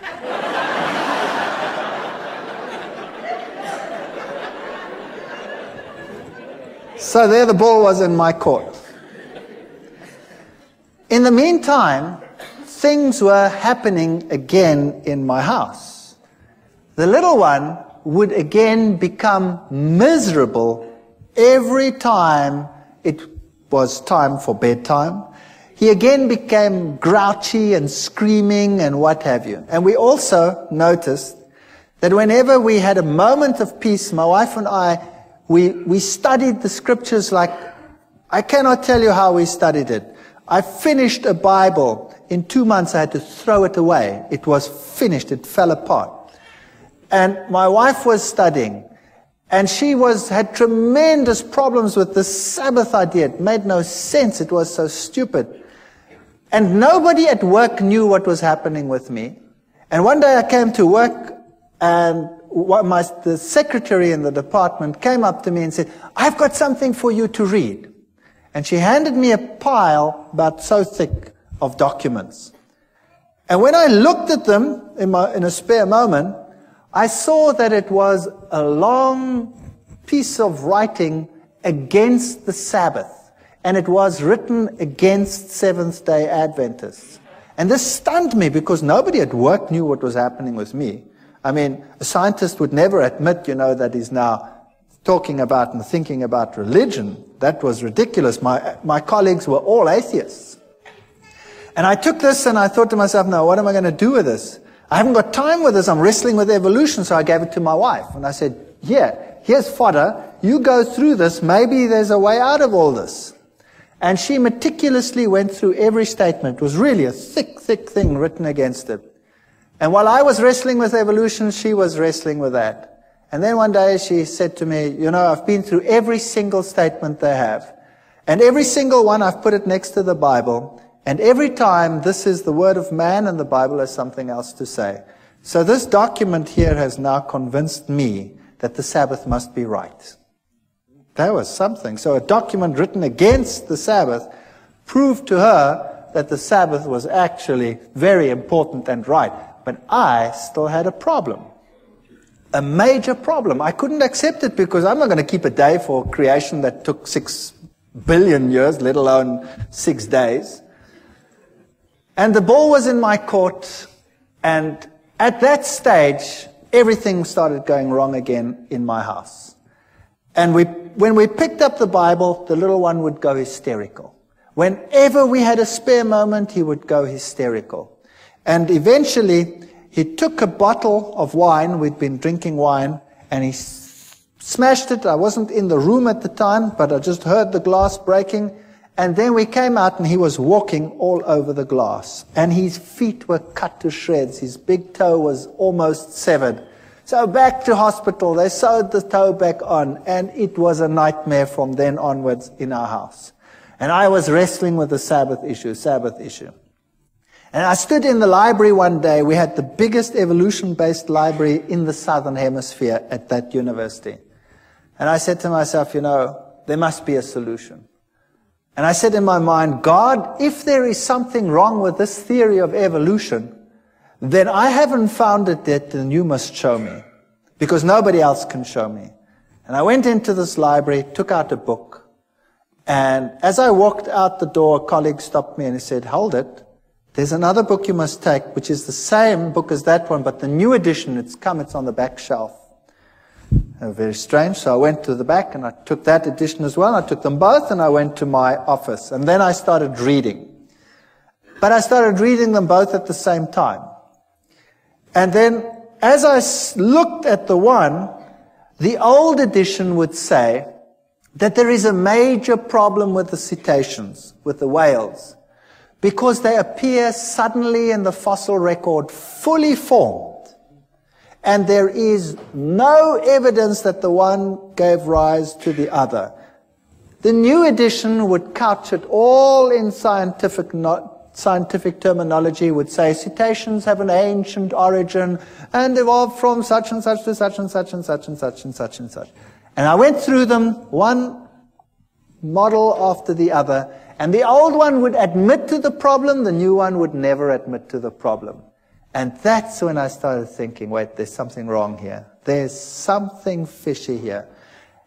So there the ball was in my court. In the meantime, things were happening again in my house. The little one would again become miserable every time it was time for bedtime. He again became grouchy and screaming and what have you. And we also noticed that whenever we had a moment of peace, my wife and I, we studied the scriptures like, I cannot tell you how we studied it. I finished a Bible. In 2 months I had to throw it away. It was finished. It fell apart. And my wife was studying. And she had tremendous problems with this Sabbath idea. It made no sense. It was so stupid. And nobody at work knew what was happening with me. And one day I came to work, and the secretary in the department came up to me and said, I've got something for you to read. And she handed me a pile about so thick of documents. And when I looked at them in a spare moment, I saw that it was a long piece of writing against the Sabbath. And it was written against Seventh-day Adventists. And this stunned me because nobody at work knew what was happening with me. I mean, a scientist would never admit, you know, that he's now talking about and thinking about religion. That was ridiculous. My colleagues were all atheists. And I took this and I thought to myself, no, what am I going to do with this? I haven't got time with this. I'm wrestling with evolution. So I gave it to my wife. And I said, yeah, here's fodder. You go through this. Maybe there's a way out of all this. And she meticulously went through every statement. It was really a thick, thick thing written against it. And while I was wrestling with evolution, she was wrestling with that. And then one day she said to me, you know, I've been through every single statement they have. And every single one, I've put it next to the Bible. And every time, this is the word of man and the Bible has something else to say. So this document here has now convinced me that the Sabbath must be right. That was something. So a document written against the Sabbath proved to her that the Sabbath was actually very important and right. But I still had a problem. a major problem. I couldn't accept it because I'm not going to keep a day for creation that took 6 billion years, let alone 6 days. And the ball was in my court, and at that stage, everything started going wrong again in my house. And when we picked up the Bible, the little one would go hysterical. Whenever we had a spare moment, he would go hysterical. And eventually, he took a bottle of wine, we'd been drinking wine, and he smashed it. I wasn't in the room at the time, but I just heard the glass breaking. And then we came out and he was walking all over the glass. And his feet were cut to shreds. His big toe was almost severed. So back to hospital, they sewed the toe back on, and it was a nightmare from then onwards in our house. And I was wrestling with the Sabbath issue. And I stood in the library one day. We had the biggest evolution-based library in the Southern Hemisphere at that university. And I said to myself, there must be a solution. And I said in my mind, God, if there is something wrong with this theory of evolution, then I haven't found it yet, and you must show me. Because nobody else can show me. And I went into this library, took out a book, and as I walked out the door, a colleague stopped me and he said, hold it. There's another book you must take, which is the same book as that one, but the new edition, it's on the back shelf. Very strange. So I went to the back and I took that edition as well. I took them both and I went to my office. And then I started reading. But I started reading them both at the same time. And then as I looked at the one, the old edition would say that there is a major problem with the cetaceans, with the whales, because they appear suddenly in the fossil record fully formed. And there is no evidence that the one gave rise to the other. The new edition would couch it all in scientific terminology, would say cetaceans have an ancient origin and evolved from such and such to such and such and such and such and such and such. And I went through them, one model after the other, and the old one would admit to the problem, the new one would never admit to the problem. And that's when I started thinking, wait, there's something wrong here. There's something fishy here.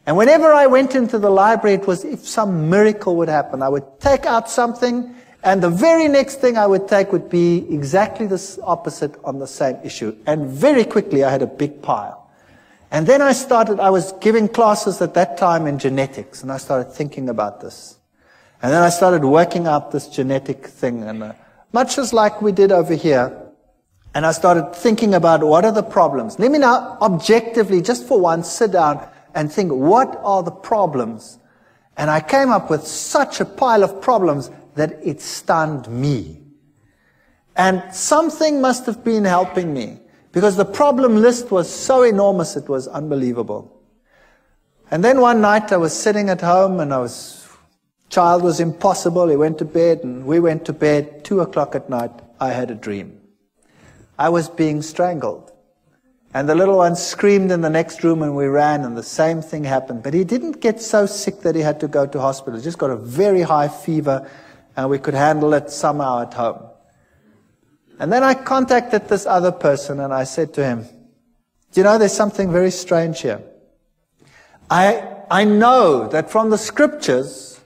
And whenever I went into the library, it was if some miracle would happen. I would take out something, and the very next thing I would take would be exactly the opposite on the same issue. And very quickly, I had a big pile. And then I was giving classes at that time in genetics, and I started thinking about this. And then I started working out this genetic thing, and much as like we did over here. And I started thinking about what are the problems. Let me now objectively, just for once, sit down and think, what are the problems? And I came up with such a pile of problems that it stunned me. And something must have been helping me, because the problem list was so enormous, it was unbelievable. And then one night I was sitting at home, and child was impossible. He went to bed, and we went to bed. 2 o'clock at night, I had a dream. I was being strangled. And the little one screamed in the next room, and we ran, and the same thing happened. But he didn't get so sick that he had to go to hospital. He just got a very high fever, and we could handle it somehow at home. And then I contacted this other person, and I said to him, there's something very strange here. I know that from the scriptures,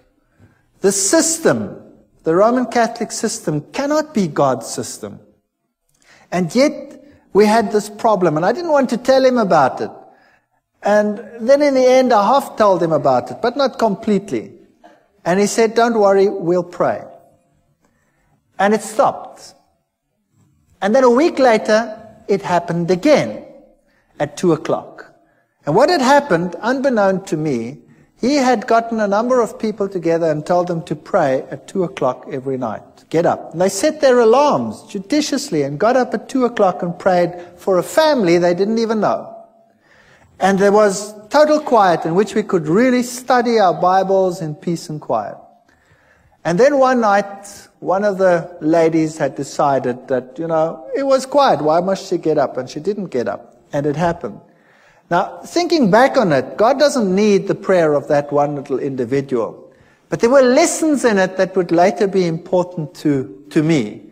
the system, the Roman Catholic system, cannot be God's system. And yet, we had this problem, and I didn't want to tell him about it. And then in the end, I half told him about it, but not completely. And he said, don't worry, we'll pray. And it stopped. And then a week later, it happened again at 2 o'clock. And what had happened, unbeknown to me, he had gotten a number of people together and told them to pray at 2 o'clock every night. Get up. And they set their alarms judiciously and got up at 2 o'clock and prayed for a family they didn't even know. And there was total quiet in which we could really study our Bibles in peace and quiet. And then one night, one of the ladies had decided that, it was quiet. Why must she get up? And she didn't get up. And it happened. Now, thinking back on it, God doesn't need the prayer of that one little individual. But there were lessons in it that would later be important to me.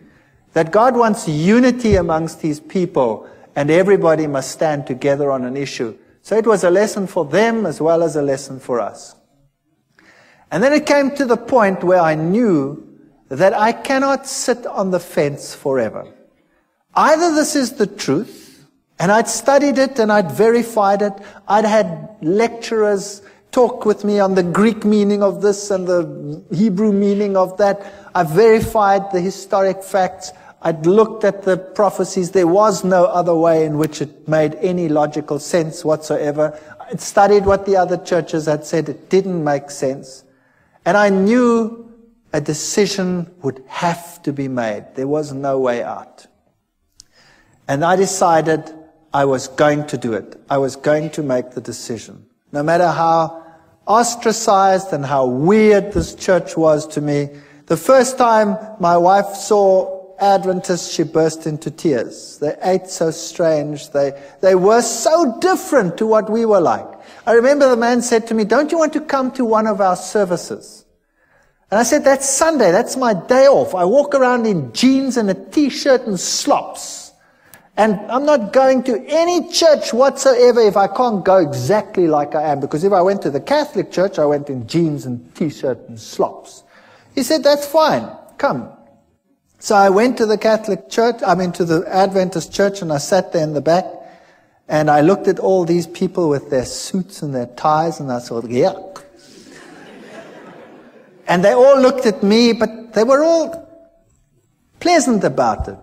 That God wants unity amongst His people. and everybody must stand together on an issue. So it was a lesson for them as well as a lesson for us. And then it came to the point where I knew that I cannot sit on the fence forever. Either this is the truth, and I'd studied it and I'd verified it. I'd had lecturers talk with me on the Greek meaning of this and the Hebrew meaning of that. I verified the historic facts. I'd looked at the prophecies. There was no other way in which it made any logical sense whatsoever. I'd studied what the other churches had said. It didn't make sense. And I knew a decision would have to be made. There was no way out. And I decided I was going to do it. I was going to make the decision. No matter how ostracized and how weird this church was to me, the first time my wife saw Adventists, she burst into tears. They ate so strange. They were so different to what we were like. I remember the man said to me, "Don't you want to come to one of our services?" And I said, "That's Sunday. That's my day off. I walk around in jeans and a t-shirt and slops. And I'm not going to any church whatsoever if I can't go exactly like I am. Because if I went to the Catholic church, I went in jeans and t-shirt and slops." He said, "That's fine. Come." So I went to the Catholic church, to the Adventist church, and I sat there in the back. And I looked at all these people with their suits and their ties, and I thought, yuck. And they all looked at me, but they were all pleasant about it.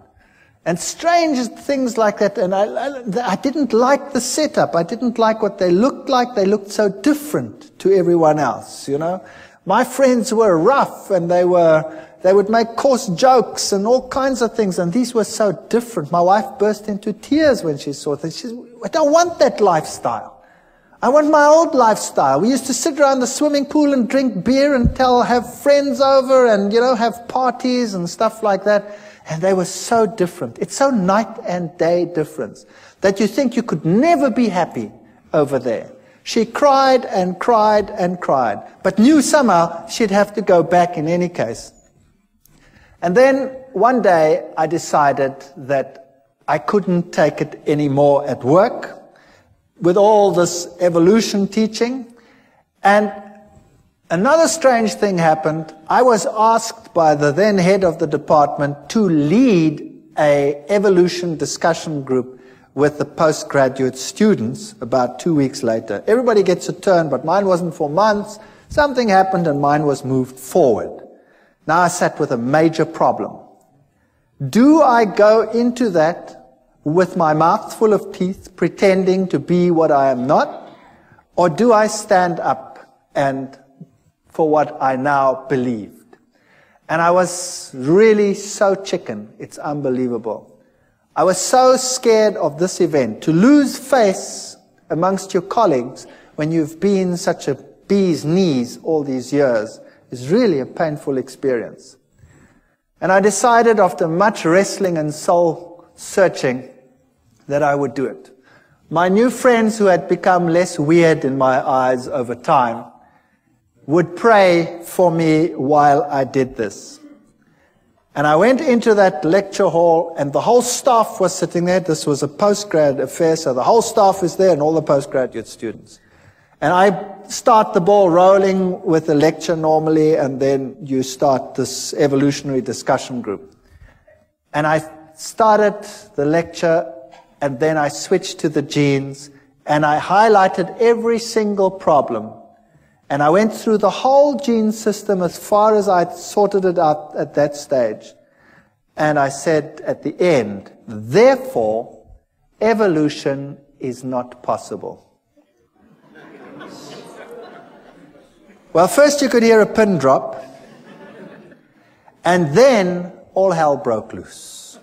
And strange things like that. And I didn't like the setup. I didn't like what they looked like. They looked so different to everyone else, you know. My friends were rough, and they would make coarse jokes and all kinds of things. And these were so different. My wife burst into tears when she saw this. She said, "I don't want that lifestyle. I want my old lifestyle. We used to sit around the swimming pool and drink beer and have friends over and, have parties and stuff like that." And they were so different. It's so night and day difference that you think you could never be happy over there. She cried and cried and cried, but knew somehow she'd have to go back in any case. And then one day I decided that I couldn't take it anymore at work with all this evolution teaching. And another strange thing happened. I was asked by the then head of the department to lead a evolution discussion group with the postgraduate students about 2 weeks later. Everybody gets a turn, but mine wasn't for months. Something happened and mine was moved forward. Now I sat with a major problem. Do I go into that with my mouth full of teeth, pretending to be what I am not? Or do I stand up and for what I now believed? And I was really so chicken, it's unbelievable. I was so scared of this event. To lose face amongst your colleagues when you've been such a bee's knees all these years is really a painful experience. And I decided after much wrestling and soul searching that I would do it. My new friends, who had become less weird in my eyes over time, would pray for me while I did this. And I went into that lecture hall, and the whole staff was sitting there. This was a postgrad affair, so the whole staff is there and all the postgraduate students. And I start the ball rolling with the lecture normally, and then you start this evolutionary discussion group. And I started the lecture, and then I switched to the genes, and I highlighted every single problem. And I went through the whole gene system as far as I'd sorted it out at that stage. And I said at the end, therefore, evolution is not possible. Well, first you could hear a pin drop, and then all hell broke loose.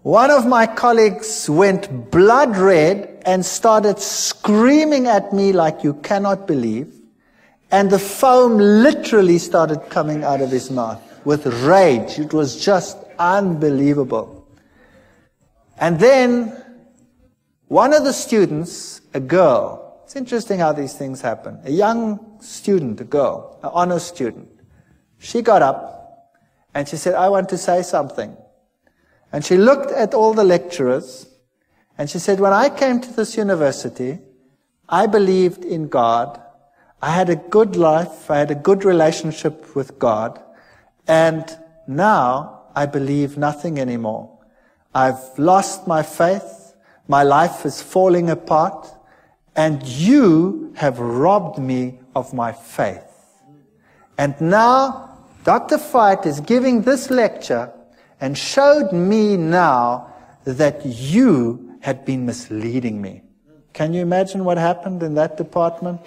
One of my colleagues went blood red and started screaming at me like you cannot believe, and the foam literally started coming out of his mouth with rage. It was just unbelievable. And then one of the students, a girl, it's interesting how these things happen, a young student, a girl, an honor student, she got up and she said, "I want to say something." And she looked at all the lecturers And she said, when I came to this university, I believed in God. I had a good life. I had a good relationship with God. And now I believe nothing anymore. I've lost my faith. My life is falling apart. And you have robbed me of my faith. And now Dr. Veight is giving this lecture and showed me now that you had been misleading me. Can you imagine what happened in that department?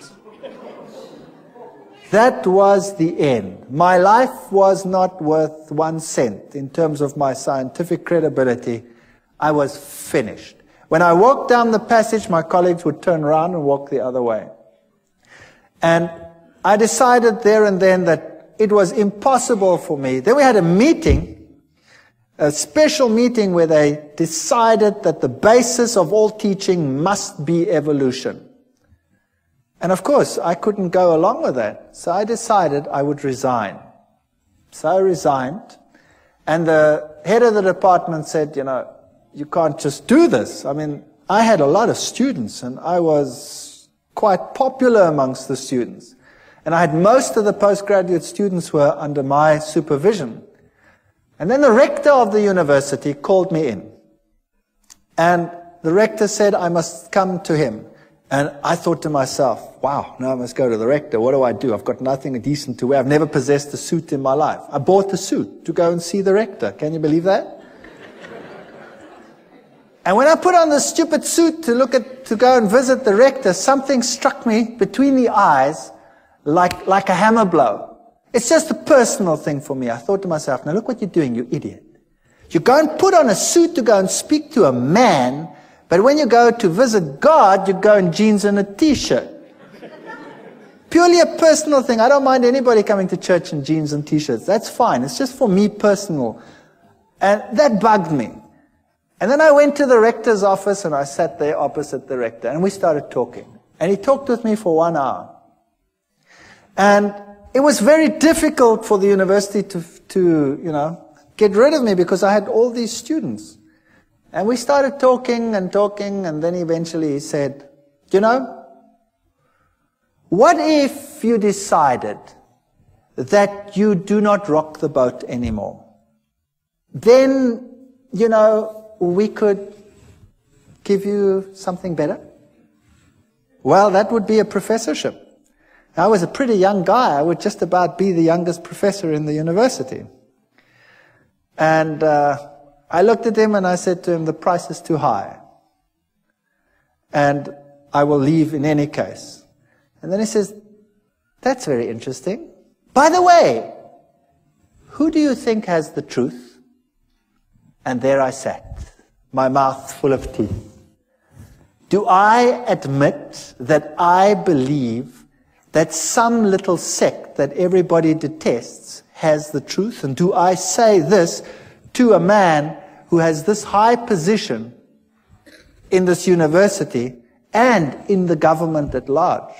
That was the end. My life was not worth 1 cent in terms of my scientific credibility. I was finished. When I walked down the passage, my colleagues would turn around and walk the other way. And I decided there and then that it was impossible for me. Then we had a meeting, a special meeting where they decided that the basis of all teaching must be evolution. And of course, I couldn't go along with that. So I decided I would resign. So I resigned. And the head of the department said, you know, you can't just do this. I mean, I had a lot of students and I was quite popular amongst the students. And I had most of the postgraduate students were under my supervision. And then the rector of the university called me in. And the rector said I must come to him. And I thought to myself, wow, now I must go to the rector. What do? I've got nothing decent to wear. I've never possessed a suit in my life. I bought a suit to go and see the rector. Can you believe that? And when I put on this stupid suit to go and visit the rector, something struck me between the eyes like a hammer blow. It's just a personal thing for me. I thought to myself, now look what you're doing, you idiot. You go and put on a suit to go and speak to a man, but when you go to visit God, you go in jeans and a t-shirt. Purely a personal thing. I don't mind anybody coming to church in jeans and t-shirts. That's fine. It's just for me personal. And that bugged me. And then I went to the rector's office and I sat there opposite the rector and we started talking. And he talked with me for 1 hour. And it was very difficult for the university to get rid of me because I had all these students. And we started talking, and then eventually he said, you know, what if you decided that you do not rock the boat anymore? Then, you know, we could give you something better. Well, that would be a professorship. I was a pretty young guy. I would just about be the youngest professor in the university. And I looked at him and I said to him, the price is too high. And I will leave in any case. And then he says, that's very interesting. By the way, who do you think has the truth? And there I sat, my mouth full of teeth. Do I admit that I believe that some little sect that everybody detests has the truth? And do I say this to a man who has this high position in this university and in the government at large?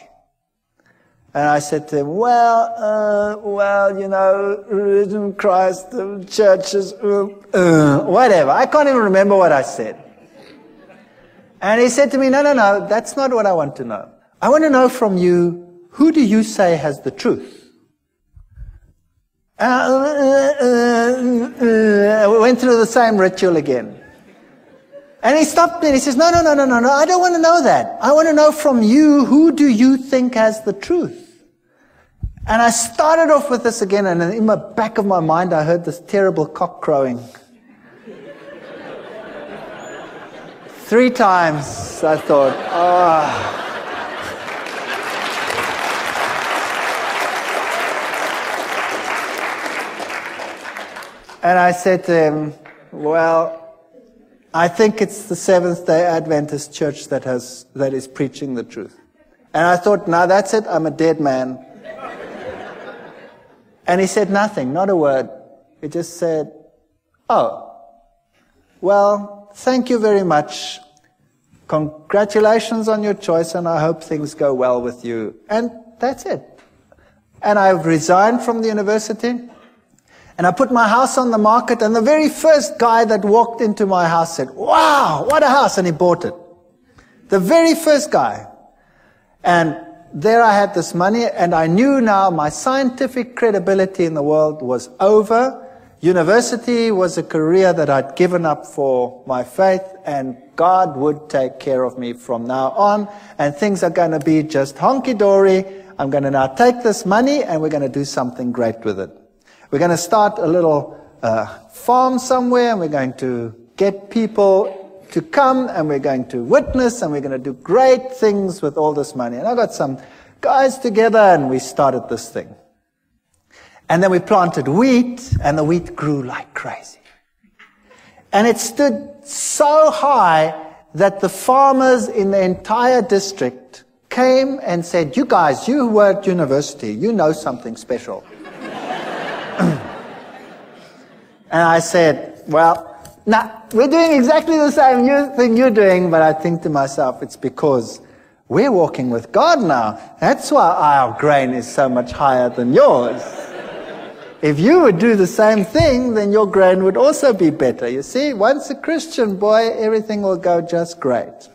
And I said to him, well, you know, religion, Christ, the churches, whatever. I can't even remember what I said. And he said to me, no, that's not what I want to know. I want to know from you, who do you say has the truth? We went through the same ritual again. And he stopped me and he says, no, I don't want to know that. I want to know from you, who do you think has the truth? And I started off with this again, and in the back of my mind I heard this terrible cock crowing. 3 times I thought, oh. And I said to him, well, I think it's the Seventh-day Adventist church that is preaching the truth. And I thought, now that's it, I'm a dead man. And he said nothing, not a word. He just said, oh, well, thank you very much. Congratulations on your choice, and I hope things go well with you. And that's it. And I've resigned from the university. And I put my house on the market, and the very first guy that walked into my house said, "Wow, what a house," and he bought it. The very first guy. And there I had this money, and I knew now my scientific credibility in the world was over. University was a career that I'd given up for my faith, and God would take care of me from now on, and things are going to be just honky-dory. I'm going to now take this money, and we're going to do something great with it. We're going to start a little farm somewhere, and we're going to get people to come, and we're going to witness, and we're going to do great things with all this money. And I got some guys together, and we started this thing. And then we planted wheat, and the wheat grew like crazy. And it stood so high that the farmers in the entire district came and said, "You guys, you were at university, you know something special." And I said, "Well, nah, we're doing exactly the same thing you're doing," but I think to myself, it's because we're walking with God now. That's why our grain is so much higher than yours. If you would do the same thing, then your grain would also be better. You see, once a Christian, boy, everything will go just great.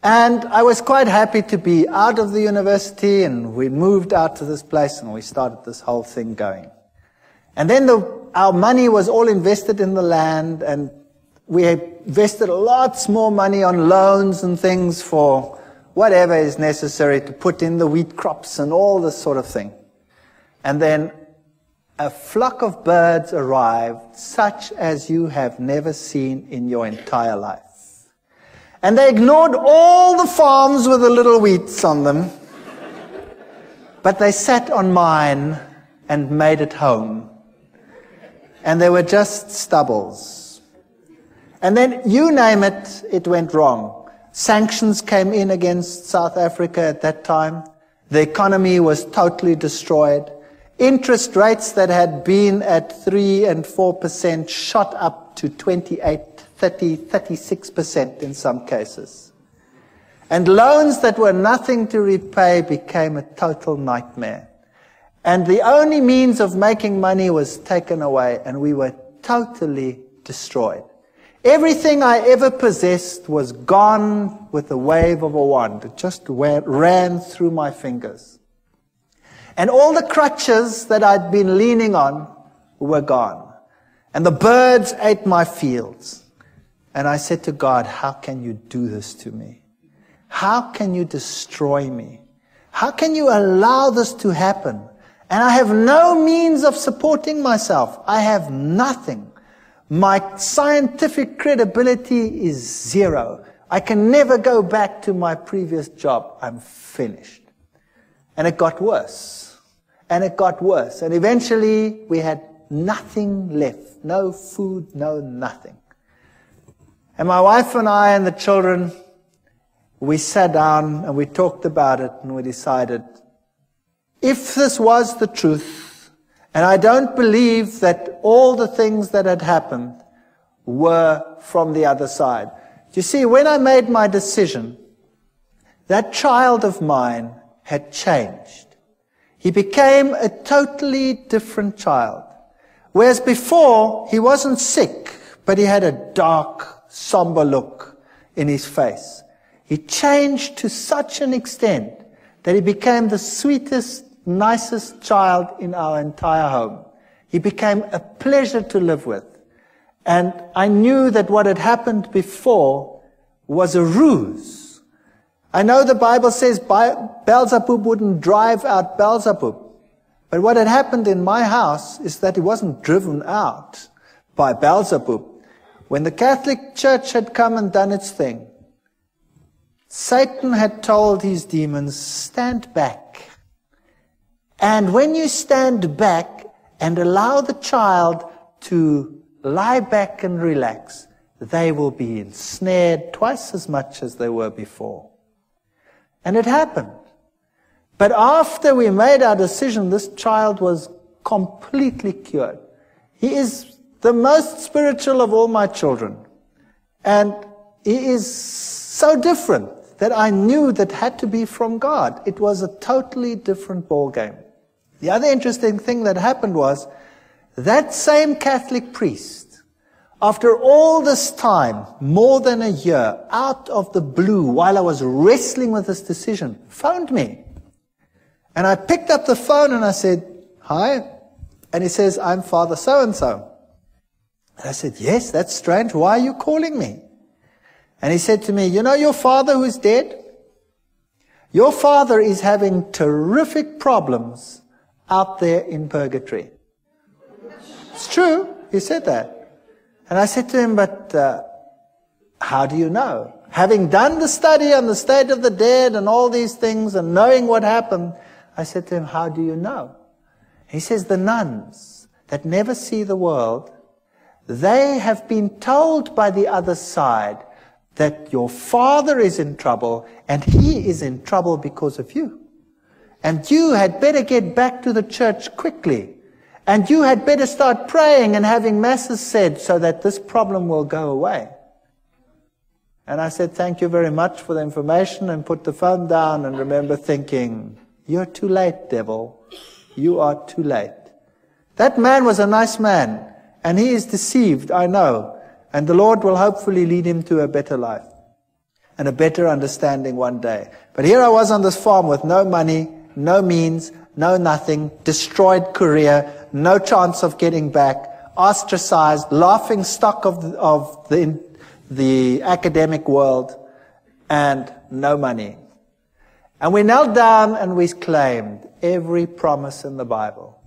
And I was quite happy to be out of the university, and we moved out to this place, and we started this whole thing going. And then our money was all invested in the land, and we invested lots more money on loans and things for whatever is necessary to put in the wheat crops and all this sort of thing. And then a flock of birds arrived, such as you have never seen in your entire life. And they ignored all the farms with the little wheats on them, but they sat on mine and made it home. And they were just stubbles. And then, you name it, it went wrong. Sanctions came in against South Africa at that time. The economy was totally destroyed. Interest rates that had been at 3 and 4% shot up to 28, 30, 36% in some cases. And loans that were nothing to repay became a total nightmare. And the only means of making money was taken away, and we were totally destroyed. Everything I ever possessed was gone with the wave of a wand. It just ran through my fingers. And all the crutches that I'd been leaning on were gone. And the birds ate my fields. And I said to God, "How can you do this to me? How can you destroy me? How can you allow this to happen? And I have no means of supporting myself. I have nothing. My scientific credibility is zero. I can never go back to my previous job. I'm finished." And it got worse. And it got worse. And eventually we had nothing left. No food, no nothing. And my wife and I and the children, we sat down and we talked about it, and we decided, if this was the truth, and I don't believe that all the things that had happened were from the other side. You see, when I made my decision, that child of mine had changed. He became a totally different child. Whereas before, he wasn't sick, but he had a dark, somber look in his face. He changed to such an extent that he became the sweetest, nicest child in our entire home. He became a pleasure to live with. And I knew that what had happened before was a ruse. I know the Bible says Beelzebub wouldn't drive out Beelzebub. But what had happened in my house is that he wasn't driven out by Beelzebub. When the Catholic Church had come and done its thing, Satan had told his demons, "Stand back." And when you stand back and allow the child to lie back and relax, they will be ensnared twice as much as they were before. And it happened. But after we made our decision, this child was completely cured. He is the most spiritual of all my children. And he is so different that I knew that had to be from God. It was a totally different ballgame. The other interesting thing that happened was That same Catholic priest, after all this time, more than a year, out of the blue, while I was wrestling with this decision, phoned me. And I picked up the phone and I said, "Hi." And he says, "I'm Father so-and-so." And I said, "Yes, that's strange. Why are you calling me?" And he said to me, "You know your father who's dead? Your father is having terrific problems out there in purgatory." It's true. He said that. And I said to him, "But how do you know?" Having done the study on the state of the dead and all these things and knowing what happened, I said to him, "How do you know?" He says, "The nuns that never see the world, they have been told by the other side that your father is in trouble and he is in trouble because of you. And you had better get back to the church quickly. And you had better start praying and having masses said so that this problem will go away." And I said, "Thank you very much for the information," and put the phone down and remember thinking, "You're too late, devil. You are too late." That man was a nice man, and he is deceived, I know. And the Lord will hopefully lead him to a better life and a better understanding one day. But here I was on this farm with no money, no means, no nothing, destroyed career, no chance of getting back, ostracized, laughing stock of the academic world, and no money. And we knelt down and we claimed every promise in the Bible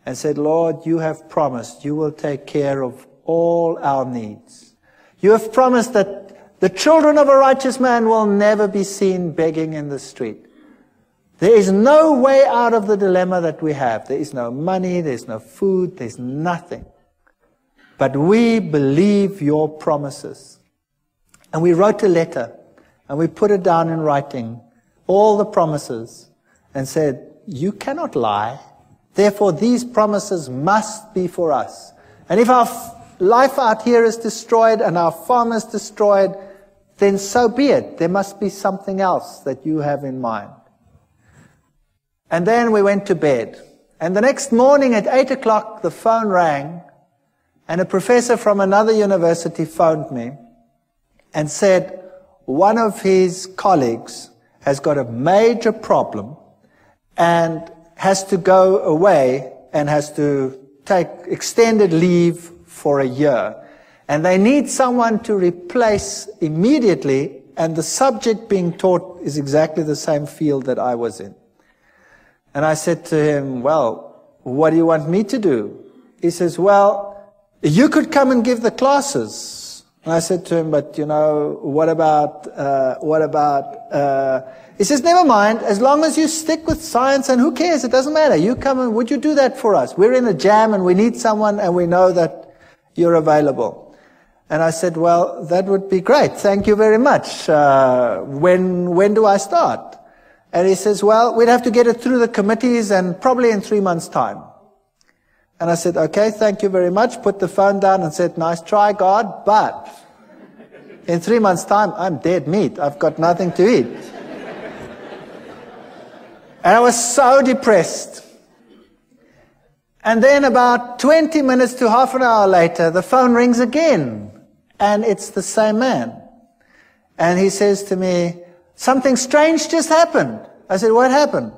and said, "Lord, you have promised you will take care of all our needs. You have promised that the children of a righteous man will never be seen begging in the street. There is no way out of the dilemma that we have. There is no money, there's no food, there's nothing. But we believe your promises." And we wrote a letter, and we put it down in writing, all the promises, and said, "You cannot lie. Therefore, these promises must be for us. And if our life out here is destroyed and our farm is destroyed, then so be it. There must be something else that you have in mind." And then we went to bed. And the next morning at 8 o'clock, the phone rang, and a professor from another university phoned me and said one of his colleagues has got a major problem and has to go away and has to take extended leave for a year. And they need someone to replace immediately, and the subject being taught is exactly the same field that I was in. And I said to him, "Well, what do you want me to do?" He says, "Well, you could come and give the classes." And I said to him, "But, you know, what about, he says, "Never mind, as long as you stick with science, and who cares, it doesn't matter. You come and would you do that for us? We're in a jam and we need someone and we know that you're available." And I said, "Well, that would be great. Thank you very much. When do I start?" And he says, "Well, we'd have to get it through the committees and probably in 3 months' time." And I said, "Okay, thank you very much." Put the phone down and said, "Nice try, God, but in 3 months' time, I'm dead meat. I've got nothing to eat." And I was so depressed. And then about 20 minutes to half an hour later, the phone rings again. And it's the same man. And he says to me, "Something strange just happened." I said, "What happened?"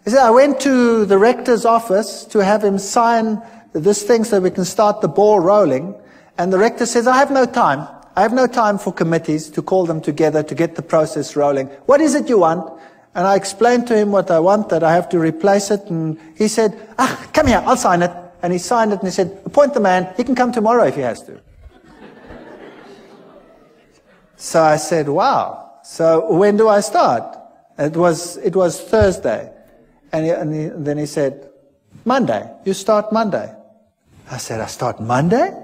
He said, "I went to the rector's office to have him sign this thing so we can start the ball rolling. And the rector says, I have no time. I have no time for committees to call them together to get the process rolling. What is it you want?" And I explained to him what I want, that I have to replace it. And he said, "Come here, I'll sign it." And he signed it and he said, "Appoint the man. He can come tomorrow if he has to." So I said, "Wow. So when do I start?" It was Thursday. And then he said, "Monday. You start Monday." I said, "I start Monday?"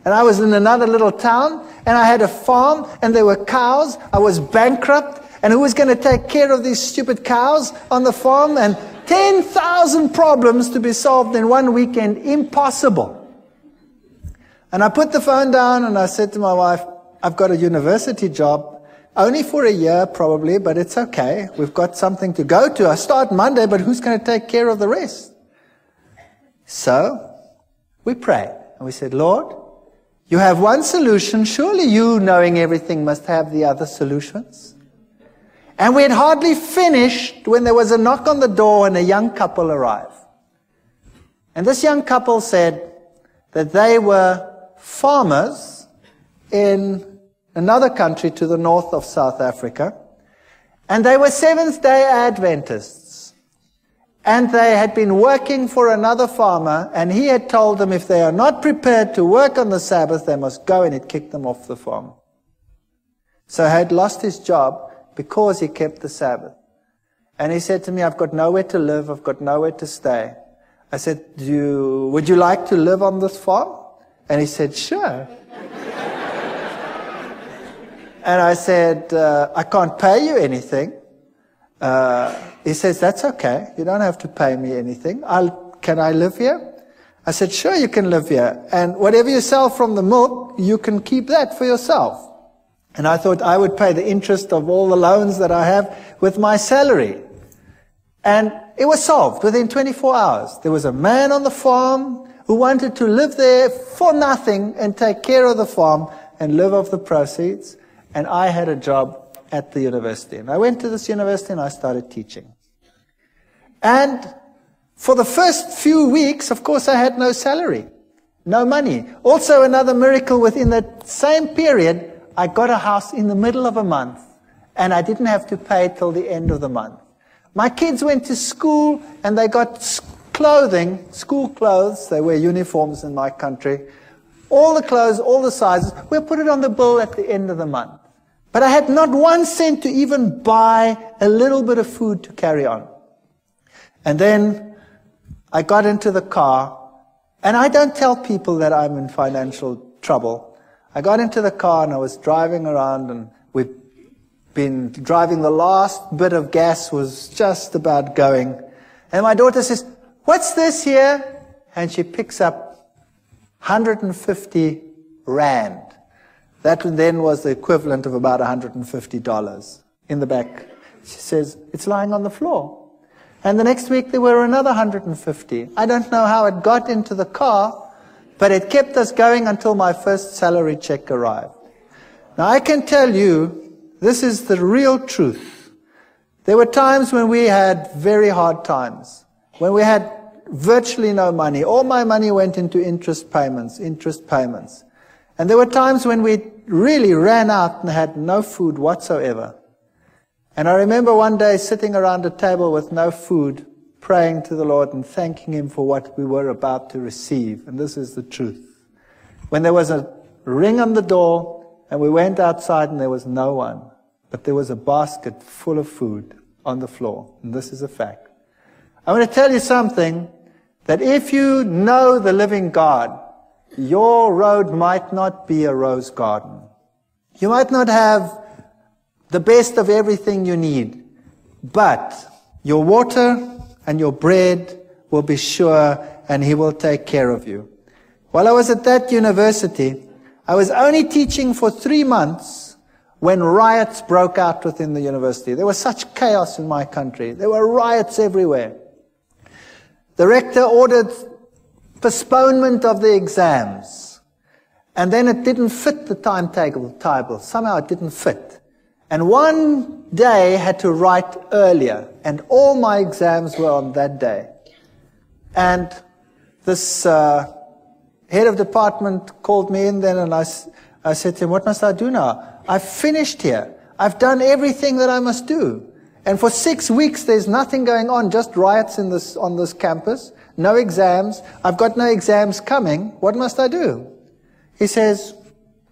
And I was in another little town, and I had a farm, and there were cows. I was bankrupt, and who was going to take care of these stupid cows on the farm? And 10,000 problems to be solved in one weekend. Impossible. And I put the phone down, and I said to my wife, "I've got a university job. Only for a year, probably, but it's okay. We've got something to go to. I start Monday, but who's going to take care of the rest?" So we prayed. And we said, Lord, you have one solution. Surely you, knowing everything, must have the other solutions. And we had hardly finished when there was a knock on the door and a young couple arrived. And this young couple said that they were farmers in another country to the north of South Africa. And they were Seventh-day Adventists. And they had been working for another farmer, and he had told them if they are not prepared to work on the Sabbath, they must go, and he'd kicked them off the farm. So he had lost his job because he kept the Sabbath. And he said to me, I've got nowhere to live, I've got nowhere to stay. I said, would you like to live on this farm? And he said, sure. And I said, I can't pay you anything. He says, that's okay, you don't have to pay me anything. Can I live here? I said, sure, you can live here. And whatever you sell from the milk, you can keep that for yourself. And I thought I would pay the interest of all the loans that I have with my salary. And it was solved within 24 hours. There was a man on the farm who wanted to live there for nothing and take care of the farm and live off the proceeds. And I had a job at the university. And I went to this university and I started teaching. And for the first few weeks, of course, I had no salary, no money. Also, another miracle within that same period, I got a house in the middle of a month, and I didn't have to pay till the end of the month. My kids went to school, and they got clothing, school clothes. They wear uniforms in my country. All the clothes, all the sizes. We'll put it on the bill at the end of the month. But I had not 1 cent to even buy a little bit of food to carry on. And then I got into the car, and I don't tell people that I'm in financial trouble. I got into the car and I was driving around, and we'd been driving, the last bit of gas was just about going. And my daughter says, what's this here? And she picks up 150 rand. That then was the equivalent of about $150 in the back. She says, it's lying on the floor. And the next week there were another 150. I don't know how it got into the car, but it kept us going until my first salary check arrived. Now I can tell you, this is the real truth. There were times when we had very hard times, when we had virtually no money. All my money went into interest payments. And there were times when we really ran out and had no food whatsoever. And I remember one day sitting around a table with no food, praying to the Lord and thanking Him for what we were about to receive. And this is the truth. When there was a ring on the door and we went outside and there was no one, but there was a basket full of food on the floor. And this is a fact. I want to tell you something, that if you know the living God, your road might not be a rose garden. You might not have the best of everything you need, but your water and your bread will be sure, and He will take care of you. While I was at that university, I was only teaching for 3 months when riots broke out within the university. There was such chaos in my country. There were riots everywhere. The rector ordered postponement of the exams, and then it didn't fit the timetable. Somehow it didn't fit. And one day I had to write earlier, and all my exams were on that day. And this head of department called me in then, and I said to him, what must I do now? I've finished here. I've done everything that I must do. And for 6 weeks there's nothing going on, just riots on this campus, no exams. I've got no exams coming. What must I do? He says,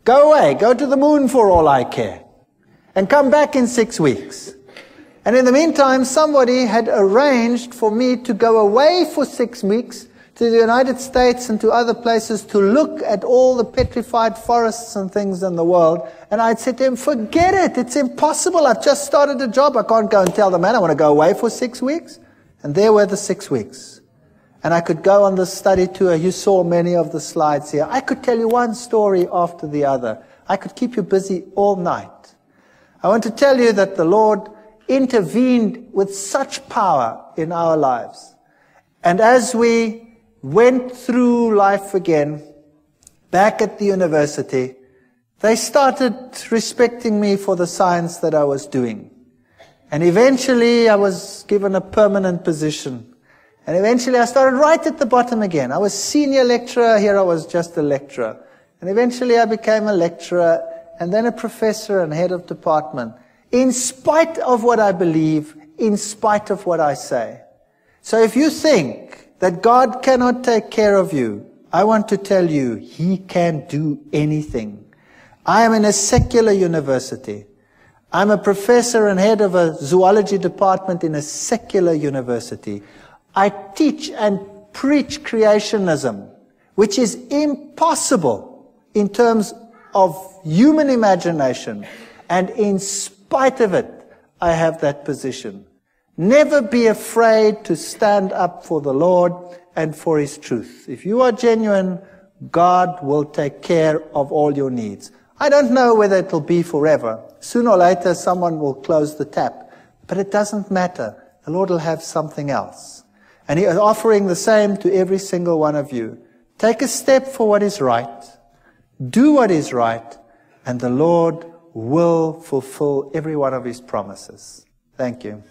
go away, go to the moon for all I care, and come back in 6 weeks. And in the meantime, somebody had arranged for me to go away for 6 weeks to the United States and to other places to look at all the petrified forests and things in the world. And I'd said to him, forget it, it's impossible. I've just started a job. I can't go and tell the man I want to go away for 6 weeks. And there were the 6 weeks. And I could go on the study tour. You saw many of the slides here. I could tell you one story after the other. I could keep you busy all night. I want to tell you that the Lord intervened with such power in our lives. And as we went through life again, back at the university, they started respecting me for the science that I was doing. And eventually I was given a permanent position. And eventually I started right at the bottom again. I was senior lecturer, here I was just a lecturer. And eventually I became a lecturer, and then a professor and head of department. In spite of what I believe, in spite of what I say. So if you think that God cannot take care of you, I want to tell you, He can do anything. I am in a secular university. I'm a professor and head of a zoology department in a secular university. I teach and preach creationism, which is impossible in terms of human imagination. And in spite of it, I have that position. Never be afraid to stand up for the Lord and for His truth. If you are genuine, God will take care of all your needs. I don't know whether it will be forever. Sooner or later, someone will close the tap. But it doesn't matter. The Lord will have something else. And He is offering the same to every single one of you. Take a step for what is right. Do what is right. And the Lord will fulfill every one of His promises. Thank you.